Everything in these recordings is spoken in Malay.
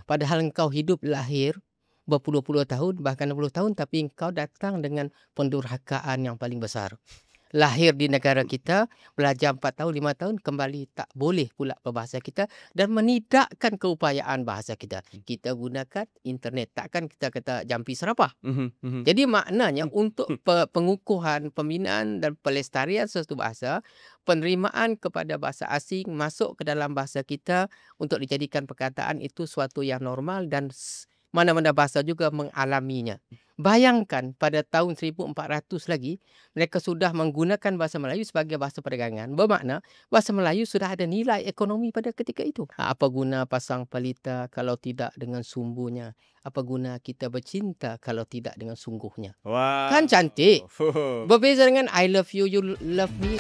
Padahal engkau hidup lahir berpuluh-puluh tahun, bahkan 60 tahun, tapi engkau datang dengan pendurhakaan yang paling besar. Lahir di negara kita, belajar 4 tahun, 5 tahun, kembali tak boleh pula berbahasa kita dan menidakkan keupayaan bahasa kita. Kita gunakan internet, takkan kita kata jampi serapah. Jadi maknanya untuk pengukuhan, pembinaan dan pelestarian suatu bahasa, penerimaan kepada bahasa asing masuk ke dalam bahasa kita untuk dijadikan perkataan itu suatu yang normal dan mana-mana bahasa juga mengalaminya. Bayangkan pada tahun 1400 lagi, mereka sudah menggunakan bahasa Melayu sebagai bahasa perdagangan. Bermakna bahasa Melayu sudah ada nilai ekonomi pada ketika itu. Apa guna pasang pelita kalau tidak dengan sumbunya? Apa guna kita bercinta kalau tidak dengan sungguhnya? Wow. Kan cantik. Berbeza dengan I love you, you love me.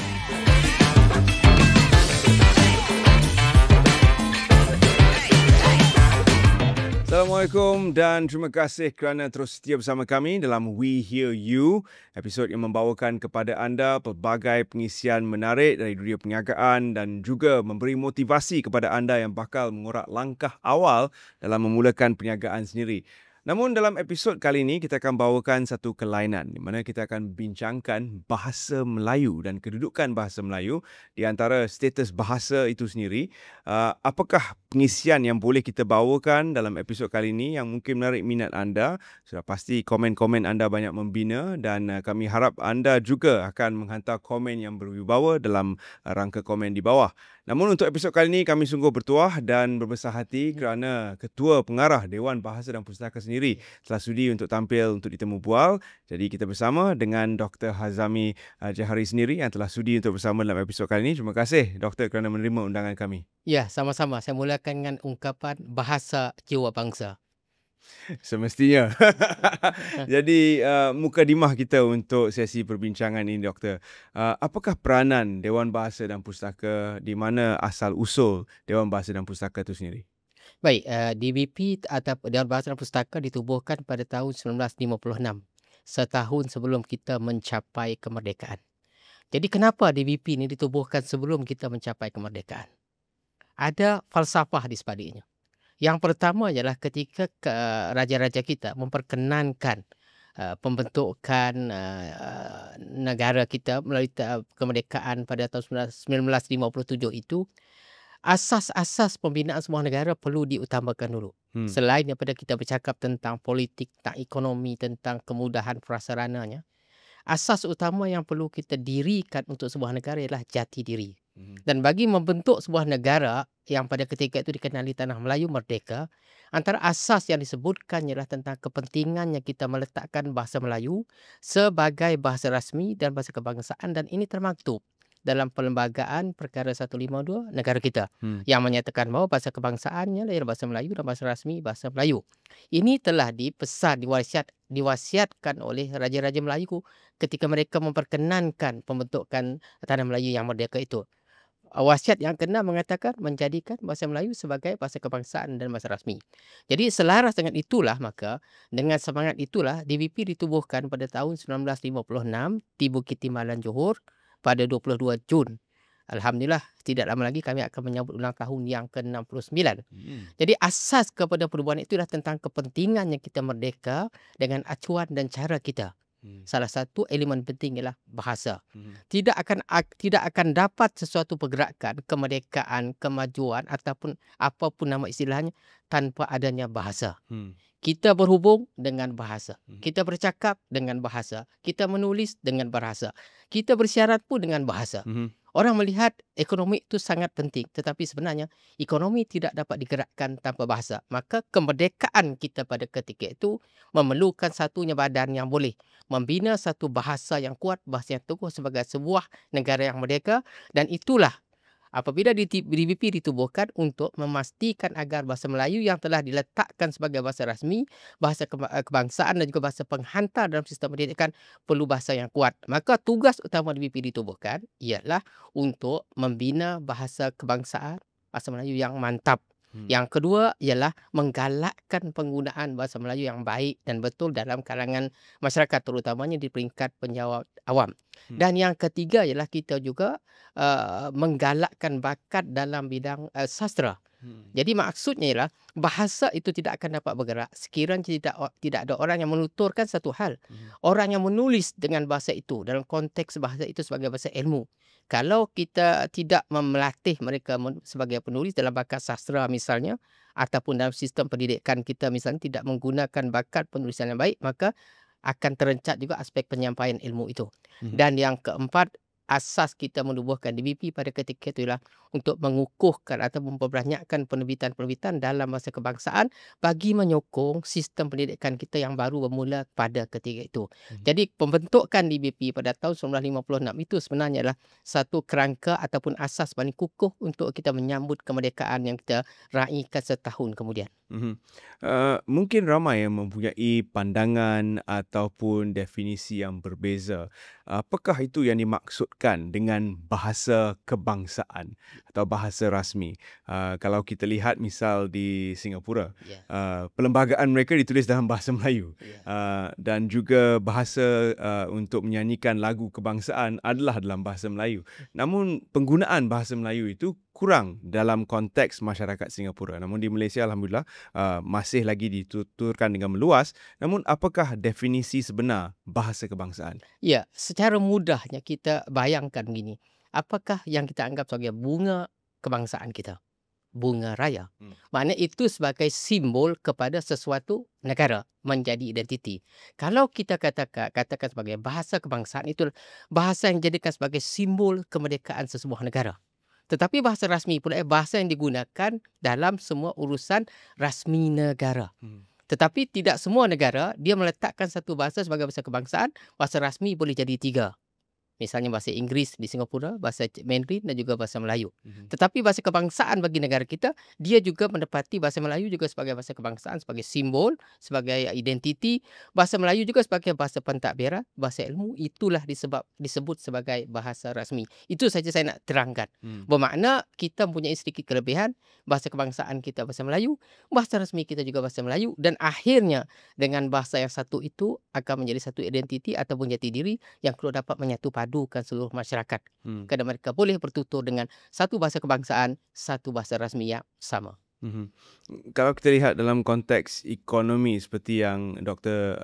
Assalamualaikum dan terima kasih kerana terus setia bersama kami dalam We Hear You, episod yang membawakan kepada anda pelbagai pengisian menarik dari dunia perniagaan dan juga memberi motivasi kepada anda yang bakal mengorak langkah awal dalam memulakan perniagaan sendiri. Namun dalam episod kali ini kita akan bawakan satu kelainan di mana kita akan bincangkan bahasa Melayu dan kedudukan bahasa Melayu di antara status bahasa itu sendiri. Apakah pengisian yang boleh kita bawakan dalam episod kali ini yang mungkin menarik minat anda? Sudah pasti komen-komen anda banyak membina dan kami harap anda juga akan menghantar komen yang berwibawa dalam rangka komen di bawah. Namun untuk episod kali ini kami sungguh bertuah dan berbesar hati kerana Ketua Pengarah Dewan Bahasa dan Pustaka sendiri telah sudi untuk tampil untuk ditemu bual. Jadi kita bersama dengan Dr. Hazami Jahari sendiri yang telah sudi untuk bersama dalam episod kali ini. Terima kasih Dr. kerana menerima undangan kami. Ya, sama-sama. Saya mulakan dengan ungkapan bahasa jiwa bangsa. Semestinya. Jadi mukadimah kita untuk sesi perbincangan ini Doktor. Apakah peranan Dewan Bahasa dan Pustaka, di mana asal usul Dewan Bahasa dan Pustaka itu sendiri? Baik, DBP atau Dewan Bahasa dan Pustaka ditubuhkan pada tahun 1956. Setahun sebelum kita mencapai kemerdekaan. Jadi kenapa DBP ini ditubuhkan sebelum kita mencapai kemerdekaan? Ada falsafah di sebaliknya. Yang pertama ialah ketika raja-raja kita memperkenankan pembentukan negara kita melalui kemerdekaan pada tahun 1957 itu, asas-asas pembinaan sebuah negara perlu diutamakan dulu. Selain daripada kita bercakap tentang politik, tentang ekonomi, tentang kemudahan prasarananya, asas utama yang perlu kita dirikan untuk sebuah negara ialah jati diri. Dan bagi membentuk sebuah negara yang pada ketika itu dikenali tanah Melayu merdeka, antara asas yang disebutkan ialah tentang kepentingannya kita meletakkan bahasa Melayu sebagai bahasa rasmi dan bahasa kebangsaan, dan ini termaktub dalam Perlembagaan Perkara 152 negara kita yang menyatakan bahawa bahasa kebangsaannya ialah bahasa Melayu dan bahasa rasmi bahasa Melayu. Ini telah dipesan, diwasiatkan oleh Raja-Raja Melayu ketika mereka memperkenankan pembentukan tanah Melayu yang merdeka itu. Wasiat yang kena mengatakan menjadikan bahasa Melayu sebagai bahasa kebangsaan dan bahasa rasmi. Jadi selaras dengan itulah, maka dengan semangat itulah DBP ditubuhkan pada tahun 1956 di Bukit Timbalan, Johor pada 22 Jun. Alhamdulillah, tidak lama lagi kami akan menyambut ulang tahun yang ke-69. Jadi asas kepada perubahan itu adalah tentang kepentingannya kita merdeka dengan acuan dan cara kita. Salah satu elemen penting ialah bahasa. Tidak akan dapat sesuatu pergerakan, kemerdekaan, kemajuan ataupun apapun nama istilahnya tanpa adanya bahasa. Kita berhubung dengan bahasa. Kita bercakap dengan bahasa. Kita menulis dengan bahasa. Kita bersyarat pun dengan bahasa. Orang melihat ekonomi itu sangat penting, tetapi sebenarnya ekonomi tidak dapat digerakkan tanpa bahasa. Maka kemerdekaan kita pada ketika itu memerlukan satunya badan yang boleh membina satu bahasa yang kuat, bahasa yang teguh sebagai sebuah negara yang merdeka, dan itulah apabila DBP ditubuhkan untuk memastikan agar bahasa Melayu yang telah diletakkan sebagai bahasa rasmi, bahasa kebangsaan dan juga bahasa penghantar dalam sistem pendidikan perlu bahasa yang kuat. Maka tugas utama DBP ditubuhkan ialah untuk membina bahasa kebangsaan, bahasa Melayu yang mantap. Yang kedua ialah menggalakkan penggunaan bahasa Melayu yang baik dan betul dalam kalangan masyarakat, terutamanya di peringkat penjawat awam. Dan yang ketiga ialah kita juga menggalakkan bakat dalam bidang sastra. Jadi maksudnya ialah bahasa itu tidak akan dapat bergerak sekiranya tidak ada orang yang menuturkan satu hal. Orang yang menulis dengan bahasa itu dalam konteks bahasa itu sebagai bahasa ilmu. Kalau kita tidak melatih mereka sebagai penulis dalam bakat sastra misalnya, ataupun dalam sistem pendidikan kita misalnya tidak menggunakan bakat penulisan yang baik, maka akan terencat juga aspek penyampaian ilmu itu. Dan yang keempat, asas kita menubuhkan DBP pada ketika itu ialah untuk mengukuhkan atau memperbanyakkan penerbitan-penerbitan dalam bahasa kebangsaan bagi menyokong sistem pendidikan kita yang baru bermula pada ketika itu. Jadi pembentukan DBP pada tahun 1956 itu sebenarnya adalah satu kerangka ataupun asas paling kukuh untuk kita menyambut kemerdekaan yang kita raikan setahun kemudian. Mungkin ramai yang mempunyai pandangan ataupun definisi yang berbeza. Apakah itu yang dimaksudkan dengan bahasa kebangsaan atau bahasa rasmi? Kalau kita lihat misal di Singapura, perlembagaan mereka ditulis dalam bahasa Melayu. Dan juga bahasa untuk menyanyikan lagu kebangsaan adalah dalam bahasa Melayu. Namun penggunaan bahasa Melayu itu kurang dalam konteks masyarakat Singapura. Namun di Malaysia alhamdulillah masih lagi dituturkan dengan meluas. Namun apakah definisi sebenar bahasa kebangsaan? Ya, secara mudahnya kita bayangkan begini. Apakah yang kita anggap sebagai bunga kebangsaan kita? Bunga raya. Maknanya itu sebagai simbol kepada sesuatu negara, menjadi identiti. Kalau kita katakan sebagai bahasa kebangsaan, itu bahasa yang dijadikan sebagai simbol kemerdekaan sesebuah negara. Tetapi bahasa rasmi pula bahasa yang digunakan dalam semua urusan rasmi negara. Tetapi tidak semua negara dia meletakkan satu bahasa sebagai bahasa kebangsaan. Bahasa rasmi boleh jadi 3. Misalnya bahasa Inggeris di Singapura, bahasa Mandarin dan juga bahasa Melayu. Tetapi bahasa kebangsaan bagi negara kita, dia juga menepati bahasa Melayu juga sebagai bahasa kebangsaan, sebagai simbol, sebagai identiti. Bahasa Melayu juga sebagai bahasa pentadbiran, bahasa ilmu, itulah disebut sebagai bahasa rasmi. Itu saja saya nak terangkan. Bermakna kita mempunyai sedikit kelebihan, bahasa kebangsaan kita bahasa Melayu, bahasa rasmi kita juga bahasa Melayu, dan akhirnya dengan bahasa yang satu itu akan menjadi satu identiti ataupun jati diri yang perlu dapat menyatu padukan seluruh masyarakat. Kerana mereka boleh bertutur dengan satu bahasa kebangsaan, satu bahasa rasmi yang sama. Kalau kita lihat dalam konteks ekonomi seperti yang Doktor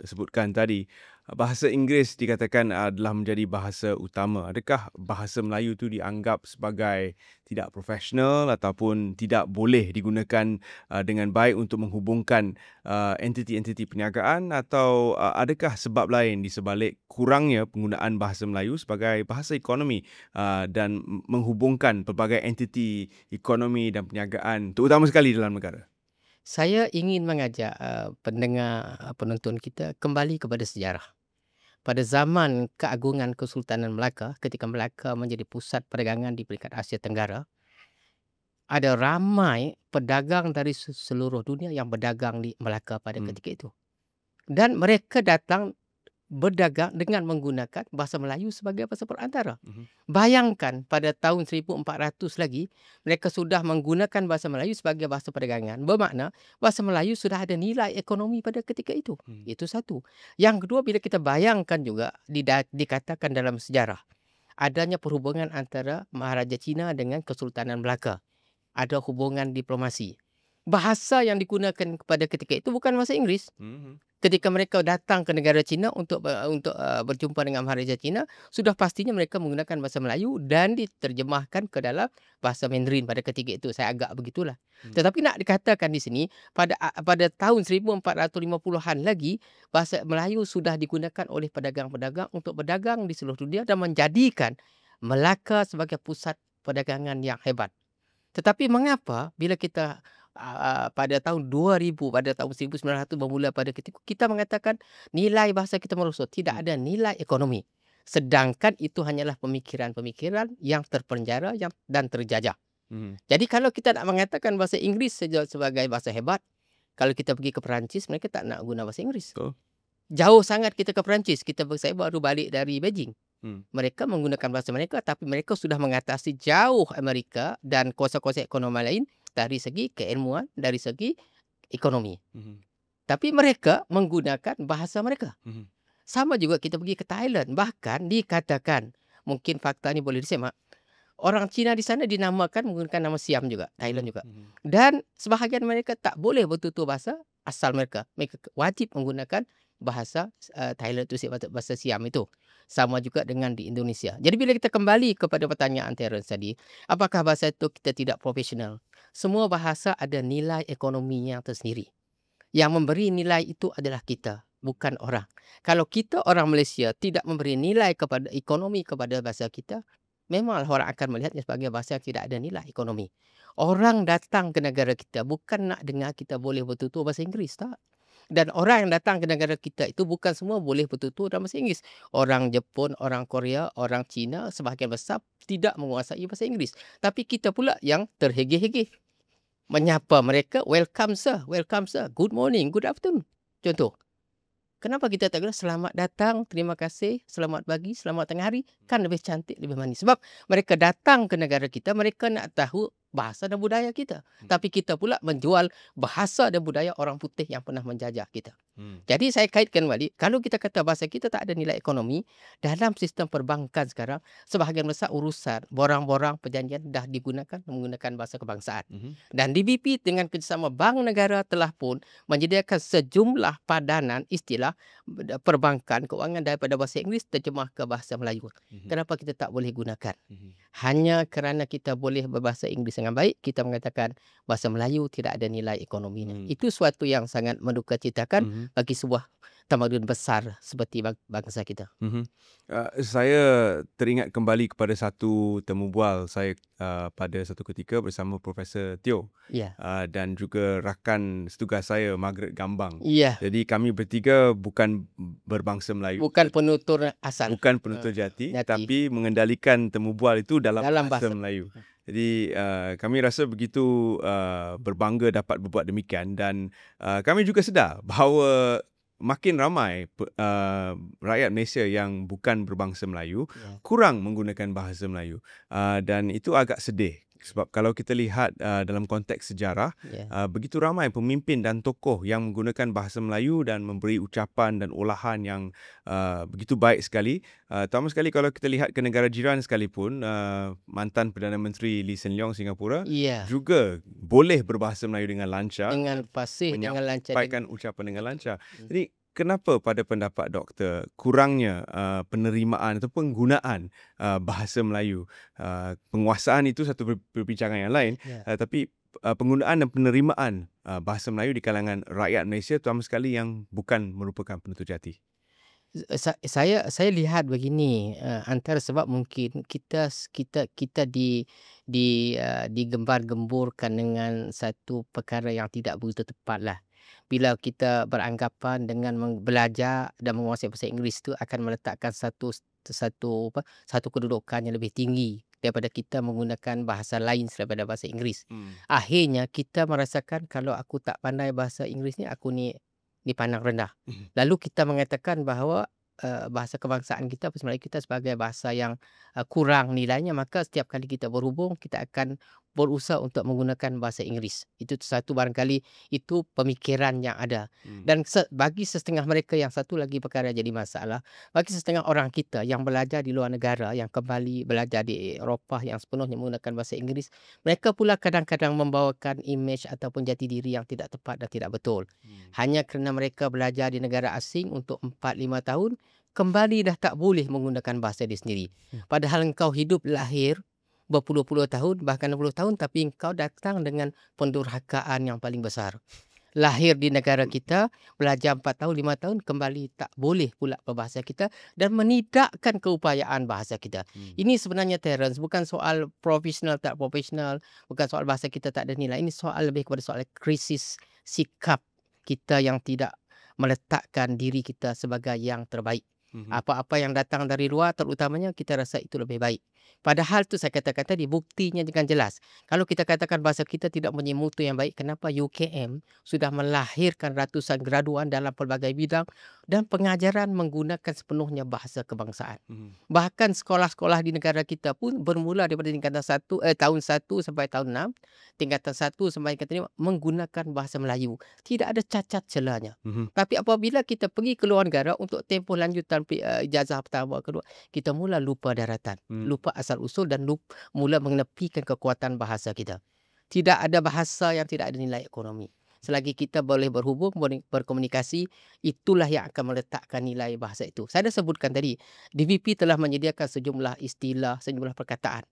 sebutkan tadi, bahasa Inggeris dikatakan adalah menjadi bahasa utama. Adakah bahasa Melayu itu dianggap sebagai tidak profesional ataupun tidak boleh digunakan dengan baik untuk menghubungkan entiti-entiti perniagaan, atau adakah sebab lain di sebalik kurangnya penggunaan bahasa Melayu sebagai bahasa ekonomi dan menghubungkan pelbagai entiti ekonomi dan perniagaan, terutama sekali dalam negara? Saya ingin mengajak pendengar, penonton kita kembali kepada sejarah. Pada zaman keagungan Kesultanan Melaka, ketika Melaka menjadi pusat perdagangan di peringkat Asia Tenggara, ada ramai pedagang dari seluruh dunia yang berdagang di Melaka pada ketika itu. Dan mereka datang berdagang dengan menggunakan bahasa Melayu sebagai bahasa perantara. Bayangkan pada tahun 1400 lagi, mereka sudah menggunakan bahasa Melayu sebagai bahasa perdagangan. Bermakna bahasa Melayu sudah ada nilai ekonomi pada ketika itu. Itu satu. Yang kedua, bila kita bayangkan juga dikatakan dalam sejarah, adanya perhubungan antara Maharaja Cina dengan Kesultanan Melaka. Ada hubungan diplomasi. Bahasa yang digunakan pada ketika itu bukan bahasa Inggeris. Ketika mereka datang ke negara Cina untuk berjumpa dengan Maharaja Cina, sudah pastinya mereka menggunakan bahasa Melayu dan diterjemahkan ke dalam bahasa Mandarin pada ketika itu. Saya agak begitulah. Tetapi nak dikatakan di sini, pada tahun 1450-an lagi, bahasa Melayu sudah digunakan oleh pedagang-pedagang untuk berdagang di seluruh dunia dan menjadikan Melaka sebagai pusat perdagangan yang hebat. Tetapi mengapa bila kita pada tahun 2000, pada tahun 1900 bermula pada ketika kita mengatakan nilai bahasa kita merosot, tidak ada nilai ekonomi. Sedangkan itu hanyalah pemikiran-pemikiran yang terpenjara dan terjajah. Jadi kalau kita nak mengatakan bahasa Inggeris sebagai bahasa hebat, kalau kita pergi ke Perancis, mereka tak nak guna bahasa Inggeris. Jauh sangat kita ke Perancis, saya baru balik dari Beijing. Mereka menggunakan bahasa mereka, tapi mereka sudah mengatasi jauh Amerika dan kuasa-kuasa ekonomi lain dari segi keilmuan, dari segi ekonomi. Tapi mereka menggunakan bahasa mereka. Sama juga kita pergi ke Thailand. Bahkan dikatakan, mungkin fakta ni boleh disemak, Orang Cina di sana dinamakan menggunakan nama Siam juga, Thailand juga. Mhm. Dan sebahagian mereka tak boleh bertutur bahasa asal mereka. Mereka wajib menggunakan bahasa Thailand tu, bahasa Siam itu. Sama juga dengan di Indonesia. Jadi bila kita kembali kepada pertanyaan Terence tadi, apakah bahasa itu kita tidak profesional? Semua bahasa ada nilai ekonominya tersendiri. Yang memberi nilai itu adalah kita, bukan orang. Kalau kita orang Malaysia tidak memberi nilai kepada ekonomi kepada bahasa kita, memang orang akan melihatnya sebagai bahasa yang tidak ada nilai ekonomi. Orang datang ke negara kita bukan nak dengar kita boleh bertutur bahasa Inggeris, tak. Dan orang yang datang ke negara kita itu bukan semua boleh bertutur dalam bahasa Inggeris. Orang Jepun, orang Korea, orang Cina sebahagian besar tidak menguasai bahasa Inggeris. Tapi kita pula yang terhegeh-hegeh. Menyapa mereka, welcome sir, good morning, good afternoon. Contoh. Kenapa kita tak kena selamat datang, terima kasih, selamat pagi, selamat tengah hari, kan lebih cantik, lebih manis. Sebab mereka datang ke negara kita, mereka nak tahu bahasa dan budaya kita. Tapi kita pula menjual bahasa dan budaya orang putih yang pernah menjajah kita. Jadi saya kaitkan balik, kalau kita kata bahasa kita tak ada nilai ekonomi, dalam sistem perbankan sekarang, sebahagian besar urusan, borang-borang perjanjian dah digunakan menggunakan bahasa kebangsaan. Dan DBP dengan kerjasama Bank Negara telah pun menyediakan sejumlah padanan istilah perbankan keuangan daripada bahasa Inggeris terjemah ke bahasa Melayu. Kenapa kita tak boleh gunakan? Hanya kerana kita boleh berbahasa Inggeris dengan baik, kita mengatakan bahasa Melayu tidak ada nilai ekonominya. Itu suatu yang sangat mendukacitakan bagi sebuah tamadun besar seperti bangsa kita. Saya teringat kembali kepada satu temu bual saya pada satu ketika bersama Profesor Teo dan juga rakan setugas saya Margaret Gambang. Jadi kami bertiga bukan berbangsa Melayu. Bukan penutur asal. Bukan penutur jati. Tapi mengendalikan temu bual itu dalam bahasa Melayu. Jadi kami rasa begitu berbangga dapat berbuat demikian dan kami juga sedar bahawa makin ramai rakyat Malaysia yang bukan berbangsa Melayu kurang menggunakan bahasa Melayu dan itu agak sedih. Sebab kalau kita lihat dalam konteks sejarah, begitu ramai pemimpin dan tokoh yang menggunakan bahasa Melayu dan memberi ucapan dan olahan yang begitu baik sekali. Terutama sekali kalau kita lihat ke negara jiran sekalipun, mantan Perdana Menteri Lee Hsien Loong Singapura juga boleh berbahasa Melayu dengan lancar. Dengan fasih, dengan lancar. Menyampaikan ucapan dengan lancar. Jadi kenapa pada pendapat doktor kurangnya penerimaan atau penggunaan bahasa Melayu? Penguasaan itu satu perbincangan yang lain, tapi penggunaan dan penerimaan bahasa Melayu di kalangan rakyat Malaysia terutama sekali yang bukan merupakan penutur jati. Saya lihat begini, antara sebab mungkin kita digembar-gemburkan dengan satu perkara yang tidak begitu tepat lah. Bila kita beranggapan dengan belajar dan menguasai bahasa Inggeris itu akan meletakkan satu kedudukan yang lebih tinggi daripada kita menggunakan bahasa lain daripada bahasa Inggeris. Akhirnya kita merasakan kalau aku tak pandai bahasa Inggeris ni, aku ni dipandang rendah. Lalu kita mengatakan bahawa bahasa kebangsaan kita, bahasa Melayu kita sebagai bahasa yang kurang nilainya, maka setiap kali kita berhubung kita akan berusaha untuk menggunakan bahasa Inggeris. Itu satu barangkali itu pemikiran yang ada. Dan bagi setengah mereka yang satu lagi perkara jadi masalah, bagi setengah orang kita yang belajar di luar negara, yang kembali belajar di Eropah yang sepenuhnya menggunakan bahasa Inggeris, mereka pula kadang-kadang membawakan imej ataupun jati diri yang tidak tepat dan tidak betul. Hanya kerana mereka belajar di negara asing untuk 4-5 tahun, kembali dah tak boleh menggunakan bahasa dia sendiri. Padahal engkau hidup lahir berpuluh-puluh tahun, bahkan 60 tahun, tapi engkau datang dengan pendurhakaan yang paling besar. Lahir di negara kita, belajar 4 tahun, 5 tahun, kembali tak boleh pula berbahasa kita dan menidakkan keupayaan bahasa kita. Ini sebenarnya Terence, bukan soal profesional tak profesional, bukan soal bahasa kita tak ada nilai. Ini soal lebih kepada soal krisis sikap kita yang tidak meletakkan diri kita sebagai yang terbaik. Apa-apa yang datang dari luar terutamanya kita rasa itu lebih baik. Padahal tu saya katakan tadi, buktinya dengan jelas. Kalau kita katakan bahasa kita tidak mempunyai mutu yang baik, kenapa UKM sudah melahirkan ratusan graduan dalam pelbagai bidang dan pengajaran menggunakan sepenuhnya bahasa kebangsaan. Bahkan sekolah-sekolah di negara kita pun bermula daripada tingkatan tahun 1 sampai tahun 6, tingkatan 1 sampai tingkatan 5 menggunakan bahasa Melayu. Tidak ada cacat celanya. Tapi apabila kita pergi ke luar negara untuk tempoh lanjutan ijazah pertama, kedua, kita mula lupa daratan, lupa asal-usul dan mula menepikan kekuatan bahasa kita. Tidak ada bahasa yang tidak ada nilai ekonomi. Selagi kita boleh berhubung, boleh berkomunikasi, itulah yang akan meletakkan nilai bahasa itu. Saya dah sebutkan tadi, DVP telah menyediakan sejumlah istilah, sejumlah perkataan.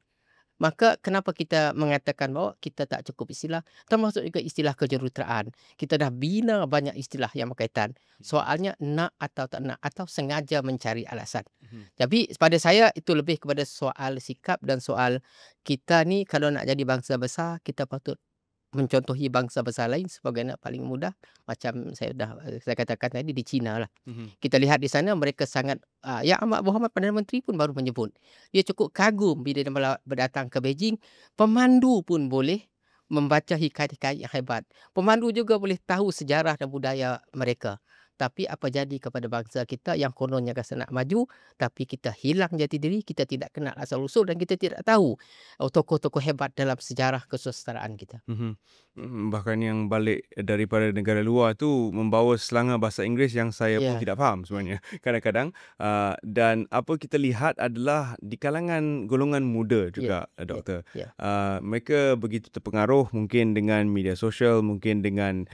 Maka kenapa kita mengatakan bahawa kita tak cukup istilah, termasuk juga istilah kejuruteraan. Kita dah bina banyak istilah yang berkaitan. Soalnya nak atau tak nak, atau sengaja mencari alasan. Tapi pada saya itu lebih kepada soal sikap dan soal kita ni kalau nak jadi bangsa besar, kita patut mencontohi bangsa besar lain sebagai anak paling mudah. Macam saya katakan tadi di China lah. Kita lihat di sana mereka sangat Yang Amat Berhormat Perdana Menteri pun baru menyebut dia cukup kagum bila dia berdatang ke Beijing. Pemandu pun boleh membaca hikayat-hikayat yang hebat. Pemandu juga boleh tahu sejarah dan budaya mereka. Tapi apa jadi kepada bangsa kita yang kononnya rasa nak maju, tapi kita hilang jati diri, kita tidak kenal asal-usul dan kita tidak tahu tokoh-tokoh hebat dalam sejarah kesusasteraan kita. Bahkan yang balik daripada negara luar tu membawa selanga bahasa Inggeris yang saya pun tidak faham sebenarnya kadang-kadang. Dan apa kita lihat adalah di kalangan golongan muda juga, Doktor. Mereka begitu terpengaruh mungkin dengan media sosial, mungkin dengan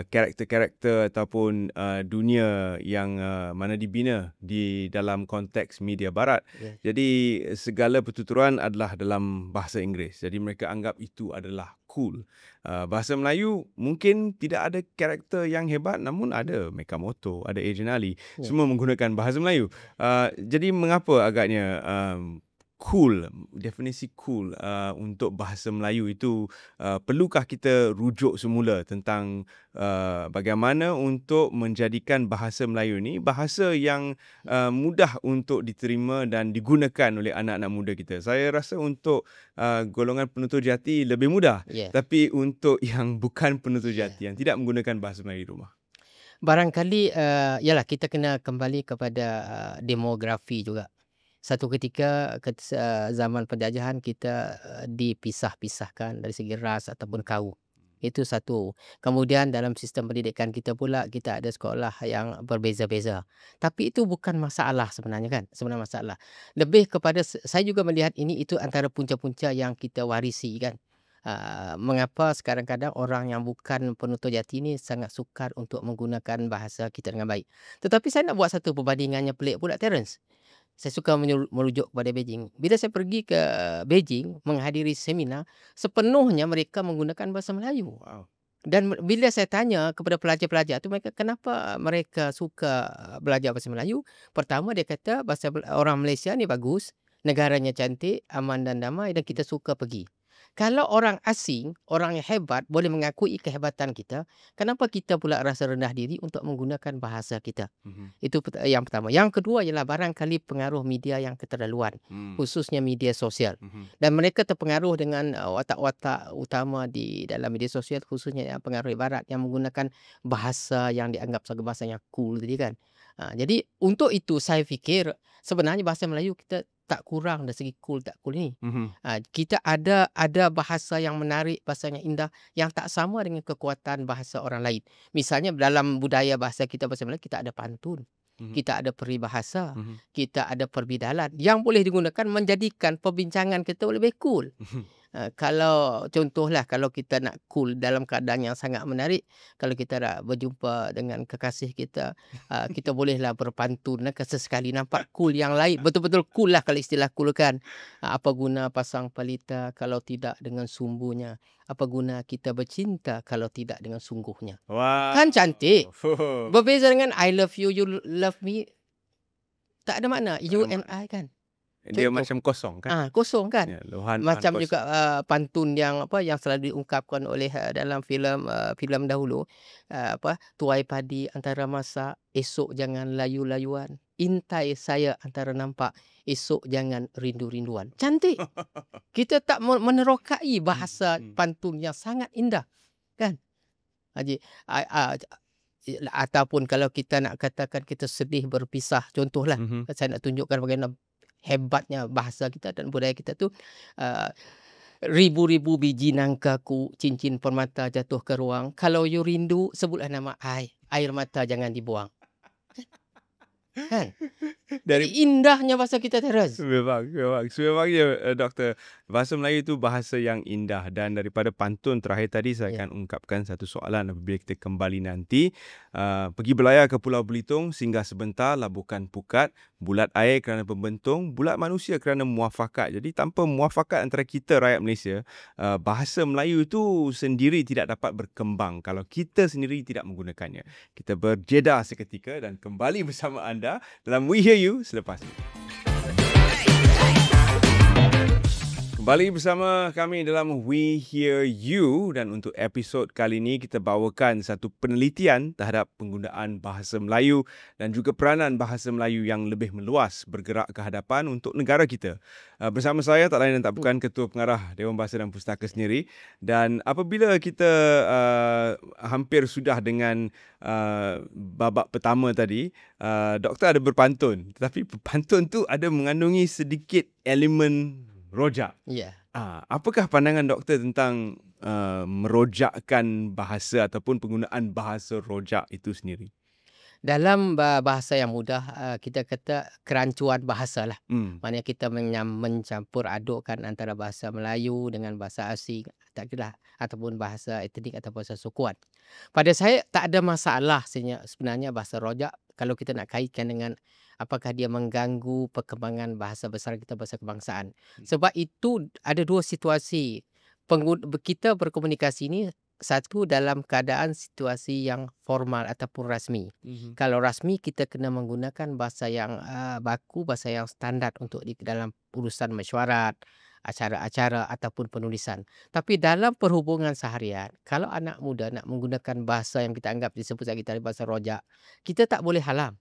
karakter-karakter ataupun dunia yang mana dibina di dalam konteks media barat. Jadi segala pertuturan adalah dalam bahasa Inggeris. Jadi mereka anggap itu adalah cool. Bahasa Melayu mungkin tidak ada karakter yang hebat, namun ada Mekamoto, ada Ejen Ali, semua menggunakan bahasa Melayu. Jadi mengapa agaknya cool, definisi cool untuk bahasa Melayu itu, perlukah kita rujuk semula tentang bagaimana untuk menjadikan bahasa Melayu ni bahasa yang mudah untuk diterima dan digunakan oleh anak-anak muda kita. Saya rasa untuk golongan penutur jati lebih mudah, tapi untuk yang bukan penutur jati, yang tidak menggunakan bahasa Melayu di rumah, barangkali yalah kita kena kembali kepada demografi juga. Satu ketika zaman penjajahan kita dipisah-pisahkan dari segi ras ataupun kaum. Itu satu. Kemudian dalam sistem pendidikan kita pula kita ada sekolah yang berbeza-beza. Tapi itu bukan masalah sebenarnya kan. Sebenarnya masalah. Lebih kepada saya juga melihat itu antara punca-punca yang kita warisi kan. Mengapa kadang-kadang orang yang bukan penutur jati ni sangat sukar untuk menggunakan bahasa kita dengan baik. Tetapi saya nak buat satu perbandingannya pelik pula, Terence. Saya suka merujuk kepada Beijing. Bila saya pergi ke Beijing menghadiri seminar, sepenuhnya mereka menggunakan bahasa Melayu. Dan bila saya tanya kepada pelajar-pelajar tu, mereka kenapa mereka suka belajar bahasa Melayu? Pertama dia kata bahasa orang Malaysia ni bagus, negaranya cantik, aman dan damai dan kita suka pergi. Kalau orang asing, orang yang hebat boleh mengakui kehebatan kita, kenapa kita pula rasa rendah diri untuk menggunakan bahasa kita? Itu yang pertama. Yang kedua ialah barangkali pengaruh media yang keterlaluan, khususnya media sosial. Dan mereka terpengaruh dengan watak-watak utama di dalam media sosial, khususnya yang pengaruh barat yang menggunakan bahasa yang dianggap sebagai bahasa yang cool tadi kan. Jadi untuk itu saya fikir sebenarnya bahasa Melayu kita tak kurang dari segi cool tak cool ni. Kita ada bahasa yang menarik, bahasa yang indah yang tak sama dengan kekuatan bahasa orang lain. Misalnya dalam budaya bahasa kita bahasa Melayu kita ada pantun, kita ada peribahasa, kita ada perbidalan yang boleh digunakan menjadikan perbincangan kita lebih cool. Kalau contohlah kalau kita nak cool dalam keadaan yang sangat menarik, kalau kita nak berjumpa dengan kekasih kita, kita bolehlah berpantun sesekali nampak cool yang lain. Betul-betul cool lah kalau istilah cool kan. Apa guna pasang pelita kalau tidak dengan sumbunya? Apa guna kita bercinta kalau tidak dengan sungguhnya? Kan cantik. Berbeza dengan I love you, you love me. Tak ada makna. You and I kan. Dia macam kosong kan? Kosong kan? Ya, luahan Macam kosong. juga pantun yang yang selalu diungkapkan oleh dalam filem dahulu, tuai padi antara masak, esok jangan layu-layuan. Intai saya antara nampak, esok jangan rindu-rinduan. Cantik. Kita tak menerokai bahasa pantun yang sangat indah kan? Jadi ataupun kalau kita nak katakan kita sedih berpisah, contohlah saya nak tunjukkan bagaimana hebatnya bahasa kita dan budaya kita tu. Ribu-ribu biji nangkaku, cincin permata jatuh ke ruang. Kalau you rindu, sebutlah nama I. Air mata jangan dibuang. Kan? Dari Indahnya bahasa kita, Terence. memang. Sememangnya doktor, bahasa Melayu itu bahasa yang indah, dan daripada pantun terakhir tadi saya Ya. akan ungkapkan satu soalan apabila kita kembali nanti. Pergi berlayar ke Pulau Belitung, singgah sebentar, labuhkan pukat, bulat air kerana pembentung, bulat manusia kerana muafakat. Jadi tanpa muafakat antara kita rakyat Malaysia, bahasa Melayu itu sendiri tidak dapat berkembang kalau kita sendiri tidak menggunakannya. Kita berjeda seketika dan kembali bersama anda dalam We Hear You selepas ini. Kembali bersama kami dalam We Hear You, dan untuk episod kali ini kita bawakan satu penelitian terhadap penggunaan bahasa Melayu dan juga peranan bahasa Melayu yang lebih meluas bergerak ke hadapan untuk negara kita. Bersama saya tak lain dan tak bukan Ketua Pengarah Dewan Bahasa dan Pustaka sendiri, dan apabila kita hampir sudah dengan babak pertama tadi, doktor ada berpantun, tetapi berpantun tu ada mengandungi sedikit elemen rojak. Ya. Apakah pandangan doktor tentang merojakkan bahasa ataupun penggunaan bahasa rojak itu sendiri? Dalam bahasa yang mudah, kita kata kerancuan bahasa lah. Maknanya kita mencampur adukkan antara bahasa Melayu dengan bahasa asing, tak kira lah, ataupun bahasa etnik atau bahasa sukuan. Pada saya tak ada masalah sebenarnya bahasa rojak kalau kita nak kaitkan dengan apakah dia mengganggu perkembangan bahasa besar kita, bahasa kebangsaan. Sebab itu ada dua situasi. Kita berkomunikasi ini, satu dalam keadaan situasi yang formal ataupun rasmi. Kalau rasmi kita kena menggunakan bahasa yang baku, bahasa yang standar untuk di dalam urusan mesyuarat, acara-acara ataupun penulisan. Tapi dalam perhubungan seharian, kalau anak muda nak menggunakan bahasa yang kita anggap disebut kita bahasa rojak, kita tak boleh halang.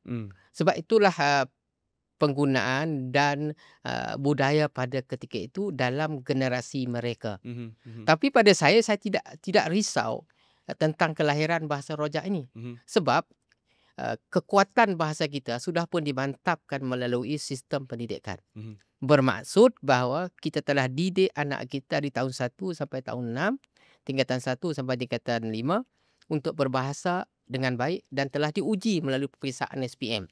Sebab itulah penggunaan dan budaya pada ketika itu dalam generasi mereka. Tapi pada saya tidak risau tentang kelahiran bahasa rojak ini. Sebab kekuatan bahasa kita sudah pun dimantapkan melalui sistem pendidikan. Bermaksud bahawa kita telah didik anak kita di tahun 1 sampai tahun 6, tingkatan 1 sampai tingkatan 5 untuk berbahasa dengan baik dan telah diuji melalui peperiksaan SPM.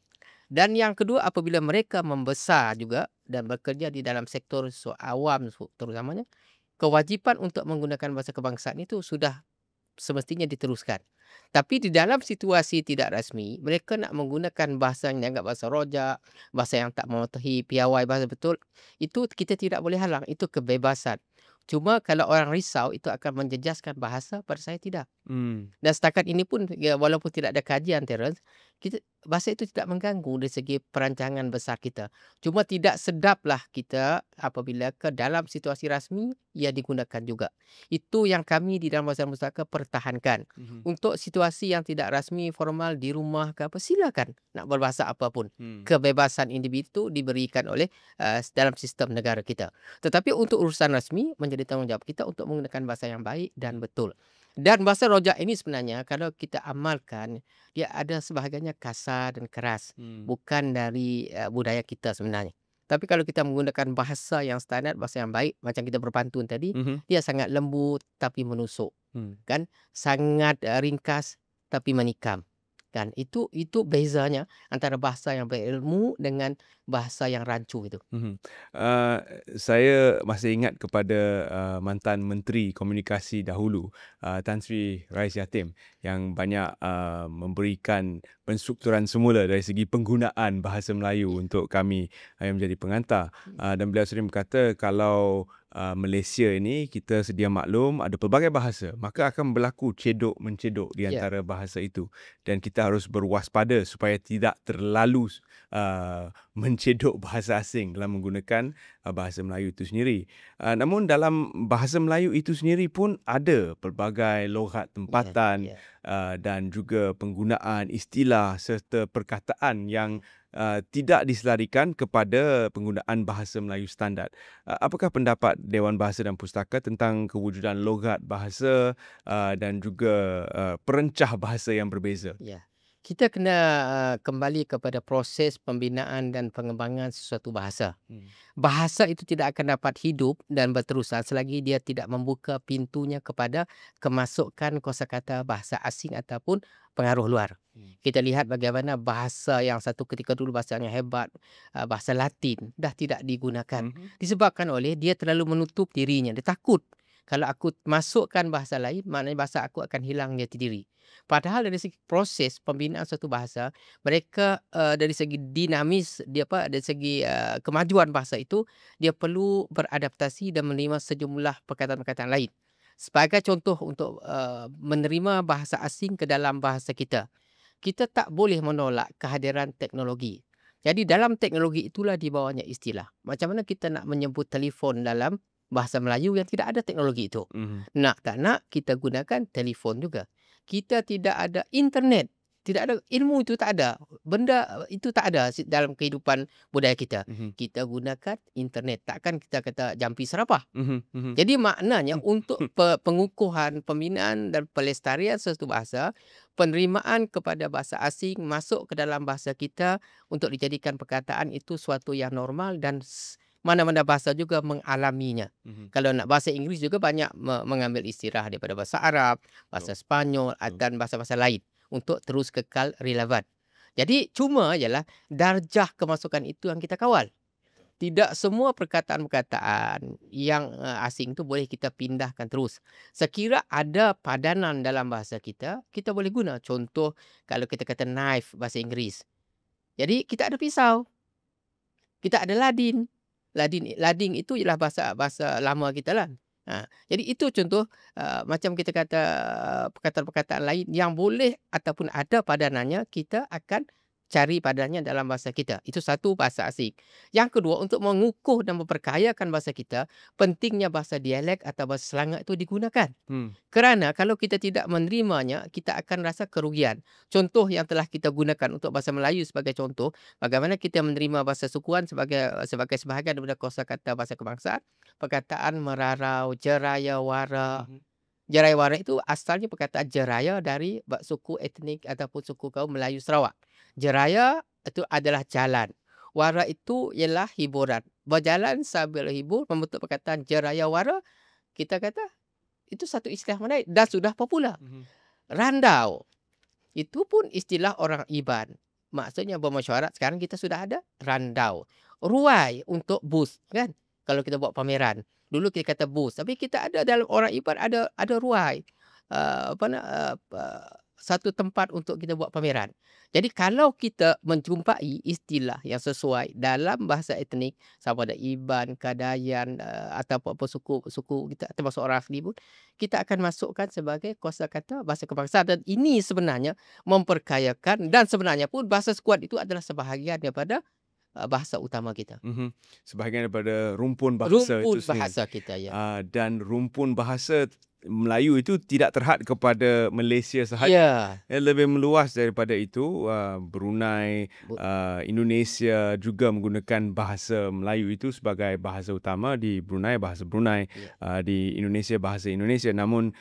Dan yang kedua, apabila mereka membesar juga dan bekerja di dalam sektor awam terutamanya, kewajipan untuk menggunakan bahasa kebangsaan itu sudah semestinya diteruskan. Tapi di dalam situasi tidak rasmi, mereka nak menggunakan bahasa yang dianggap bahasa rojak, bahasa yang tak mematuhi piawai bahasa betul, itu kita tidak boleh halang, itu kebebasan. Cuma kalau orang risau itu akan menjejaskan bahasa, pada saya tidak. Dan setakat ini pun, walaupun tidak ada kajian, Terence, bahasa itu tidak mengganggu dari segi perancangan besar kita. Cuma tidak sedaplah kita apabila ke dalam situasi rasmi ia digunakan juga. Itu yang kami di dalam Bahasa Pustaka pertahankan. Untuk situasi yang tidak rasmi, formal, di rumah ke apa, silakan nak berbahasa apapun. Kebebasan individu diberikan oleh dalam sistem negara kita. Tetapi untuk urusan rasmi, menjadi tanggungjawab kita untuk menggunakan bahasa yang baik dan betul. Dan bahasa rojak ini sebenarnya kalau kita amalkan, dia ada sebahagiannya kasar dan keras. Bukan dari budaya kita sebenarnya. Tapi kalau kita menggunakan bahasa yang standar, bahasa yang baik, macam kita berpantun tadi, dia sangat lembut tapi menusuk. Kan? Sangat ringkas tapi menikam. Kan? Itu bezanya antara bahasa yang berilmu dengan bahasa yang rancu itu. Saya masih ingat kepada mantan Menteri Komunikasi dahulu, Tan Sri Rais Yatim, yang banyak memberikan penstrukturan semula dari segi penggunaan bahasa Melayu untuk kami yang menjadi pengantar. Dan beliau sering berkata kalau Malaysia ini kita sedia maklum ada pelbagai bahasa, maka akan berlaku cedok-mencedok di antara bahasa itu, dan kita harus berwaspada supaya tidak terlalu mencedok bahasa asing dalam menggunakan bahasa Melayu itu sendiri. Namun dalam bahasa Melayu itu sendiri pun ada pelbagai loghat tempatan dan juga penggunaan istilah serta perkataan yang tidak diselarikan kepada penggunaan bahasa Melayu standard. Apakah pendapat Dewan Bahasa dan Pustaka tentang kewujudan loghat bahasa dan juga perencah bahasa yang berbeza? Kita kena kembali kepada proses pembinaan dan pengembangan sesuatu bahasa. Bahasa itu tidak akan dapat hidup dan berterusan selagi dia tidak membuka pintunya kepada kemasukan kosakata bahasa asing ataupun pengaruh luar. Kita lihat bagaimana bahasa yang satu ketika dulu bahasa yang hebat, bahasa Latin dah tidak digunakan. Disebabkan oleh dia terlalu menutup dirinya. Dia takut kalau aku masukkan bahasa lain, maknanya bahasa aku akan hilang jati diri. Padahal dari segi proses pembinaan suatu bahasa, mereka dari segi dinamis, dari segi kemajuan bahasa itu, dia perlu beradaptasi dan menerima sejumlah perkataan-perkataan lain. Sebagai contoh untuk menerima bahasa asing ke dalam bahasa kita, kita tak boleh menolak kehadiran teknologi. Jadi dalam teknologi itulah dibawanya istilah. Macam mana kita nak menyebut telefon dalam bahasa Melayu yang tidak ada teknologi itu? Nak tak nak, kita gunakan telefon juga. Kita tidak ada internet. Tidak ada ilmu, itu tak ada. Benda itu tak ada dalam kehidupan budaya kita. Kita gunakan internet. Takkan kita kata jampi serapah. Jadi maknanya untuk pengukuhan, pembinaan dan pelestarian sesuatu bahasa, penerimaan kepada bahasa asing masuk ke dalam bahasa kita untuk dijadikan perkataan itu suatu yang normal, dan mana-mana bahasa juga mengalaminya. Kalau nak bahasa Inggeris juga banyak mengambil istirah daripada bahasa Arab, bahasa Sepanyol dan bahasa-bahasa lain untuk terus kekal relevan. Jadi cuma ialah darjah kemasukan itu yang kita kawal. Tidak semua perkataan-perkataan yang asing tu boleh kita pindahkan terus. Sekira ada padanan dalam bahasa kita, kita boleh guna. Contoh kalau kita kata knife bahasa Inggeris. Jadi kita ada pisau. Kita ada ladin. Lading itu ialah bahasa lama kita lah. Jadi itu contoh macam kita kata perkataan-perkataan lain yang boleh ataupun ada padanannya, kita akan cari padanannya dalam bahasa kita. Itu satu, bahasa asing. Yang kedua, untuk mengukuh dan memperkayakan bahasa kita, pentingnya bahasa dialek atau bahasa Selangak itu digunakan. Kerana kalau kita tidak menerimanya, kita akan rasa kerugian. Contoh yang telah kita gunakan untuk bahasa Melayu sebagai contoh, bagaimana kita menerima bahasa sukuan sebagai sebahagian daripada kosakata bahasa kebangsaan. Perkataan merarau, jerayawara. Jerayawara itu asalnya perkataan jeraya dari suku etnik ataupun suku kaum Melayu Sarawak. Jeraya itu adalah jalan. Wara itu ialah hiburan. Berjalan sambil hibur membentuk perkataan jerayawara. Kita kata itu satu istilah menarik dan sudah popular. Randau itu pun istilah orang Iban. Maksudnya bermesyuarat, sekarang kita sudah ada randau. Ruai untuk bus, kan? Kalau kita buat pameran, dulu kita kata bus, tapi kita ada dalam orang Iban ada ruai. Satu tempat untuk kita buat pameran. Jadi kalau kita menjumpai istilah yang sesuai dalam bahasa etnik, sama ada Iban, Kadayan atau apa suku kita, termasuk orang asli pun, kita akan masukkan sebagai kosakata bahasa kebangsaan. Dan ini sebenarnya memperkayakan, dan sebenarnya pun bahasa sekuat itu adalah sebahagian daripada bahasa utama kita. Sebahagian daripada rumpun bahasa itu sendiri. Bahasa kita, ya. Dan rumpun bahasa Melayu itu tidak terhad kepada Malaysia sahaja. Lebih meluas daripada itu. Brunei, Indonesia juga menggunakan bahasa Melayu itu sebagai bahasa utama. Di Brunei bahasa Brunei, di Indonesia bahasa Indonesia. Namun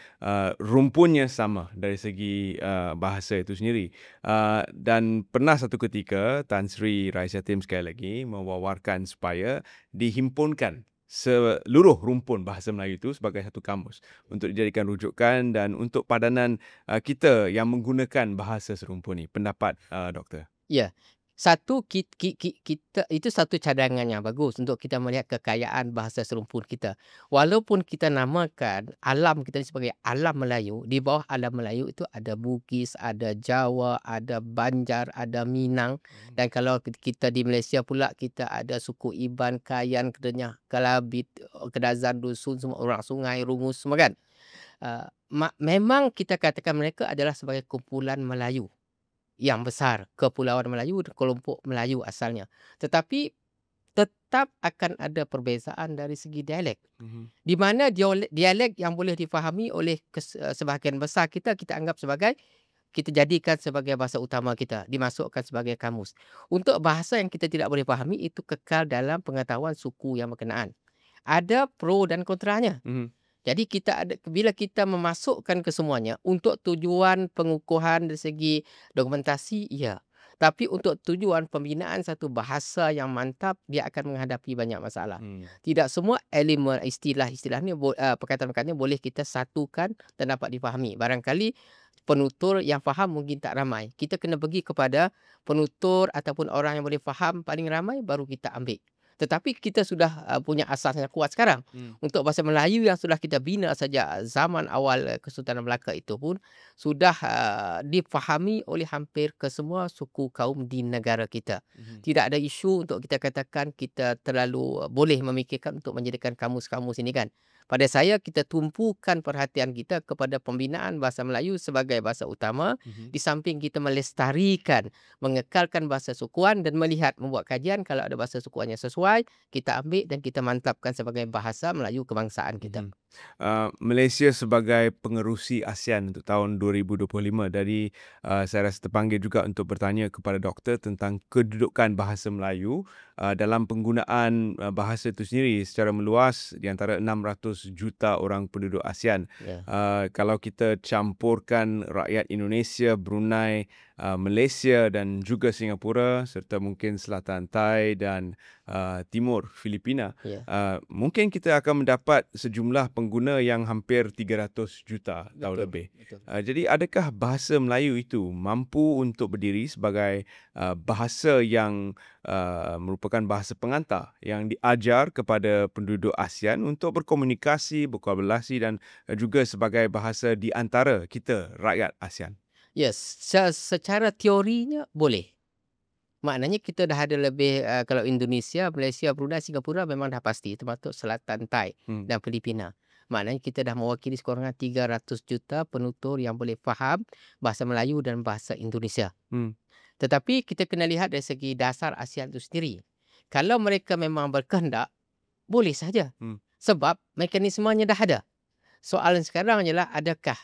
rumpunnya sama dari segi bahasa itu sendiri. Dan pernah satu ketika Tan Sri Raisa Tim sekali lagi mewawarkan supaya dihimpunkan seluruh rumpun bahasa Melayu itu sebagai satu kamus untuk dijadikan rujukan dan untuk padanan kita yang menggunakan bahasa serumpun ni. Pendapat doktor? Ya. Satu, kita itu satu cadangan yang bagus untuk kita melihat kekayaan bahasa serumpun kita. Walaupun kita namakan alam kita sebagai alam Melayu, di bawah alam Melayu itu ada Bugis, ada Jawa, ada Banjar, ada Minang. Dan kalau kita di Malaysia pula, kita ada suku Iban, Kayan, Kedenyah, Kelabit, Kedazan, Dusun, semua orang Sungai, Rungus, semua kan. Memang kita katakan mereka adalah sebagai kumpulan Melayu yang besar, Kepulauan Melayu, kelompok Melayu asalnya. Tetapi tetap akan ada perbezaan dari segi dialek. Di mana dialek yang boleh difahami oleh sebahagian besar kita anggap sebagai, kita jadikan sebagai bahasa utama kita, dimasukkan sebagai kamus. Untuk bahasa yang kita tidak boleh fahami, itu kekal dalam pengetahuan suku yang berkenaan. Ada pro dan kontranya. Jadi bila kita memasukkan ke semuanya untuk tujuan pengukuhan dari segi dokumentasi, ya. Tapi untuk tujuan pembinaan satu bahasa yang mantap, dia akan menghadapi banyak masalah. Tidak semua elemen istilah-istilah ni perkataan-perkataan ni boleh kita satukan dan dapat difahami. Barangkali penutur yang faham mungkin tak ramai. Kita kena pergi kepada penutur ataupun orang yang boleh faham paling ramai, baru kita ambil. Tetapi kita sudah punya asas yang kuat sekarang. Untuk bahasa Melayu yang sudah kita bina sejak zaman awal Kesultanan Melaka itu pun sudah difahami oleh hampir kesemua suku kaum di negara kita. Tidak ada isu untuk kita katakan kita terlalu boleh memikirkan untuk menjadikan kamus-kamus ini kan. Pada saya, kita tumpukan perhatian kita kepada pembinaan bahasa Melayu sebagai bahasa utama, di samping kita melestarikan, mengekalkan bahasa sukuan dan melihat, membuat kajian kalau ada bahasa sukuan yang sesuai, kita ambil dan kita mantapkan sebagai bahasa Melayu kebangsaan kita. Malaysia sebagai pengerusi ASEAN untuk tahun 2025. Jadi saya rasa terpanggil juga untuk bertanya kepada doktor tentang kedudukan bahasa Melayu dalam penggunaan bahasa itu sendiri secara meluas di antara 600 juta orang penduduk ASEAN. Kalau kita campurkan rakyat Indonesia, Brunei, Malaysia dan juga Singapura serta mungkin Selatan Thai dan Timur Filipina, mungkin kita akan mendapat sejumlah pengguna yang hampir 300 juta atau lebih. Jadi adakah bahasa Melayu itu mampu untuk berdiri sebagai bahasa yang merupakan bahasa pengantar yang diajar kepada penduduk ASEAN untuk berkomunikasi, berkolaborasi dan juga sebagai bahasa di antara kita rakyat ASEAN? Yes, secara teorinya boleh. Maknanya kita dah ada lebih kalau Indonesia, Malaysia, Brunei, Singapura memang dah pasti, termasuk Selatan Thai dan Filipina. Maknanya kita dah mewakili sekurang-kurangnya 300 juta penutur yang boleh faham bahasa Melayu dan bahasa Indonesia. Tetapi kita kena lihat dari segi dasar ASEAN itu sendiri. Kalau mereka memang berkehendak, boleh saja. Sebab mekanismenya dah ada. Soalan sekarang ialah adakah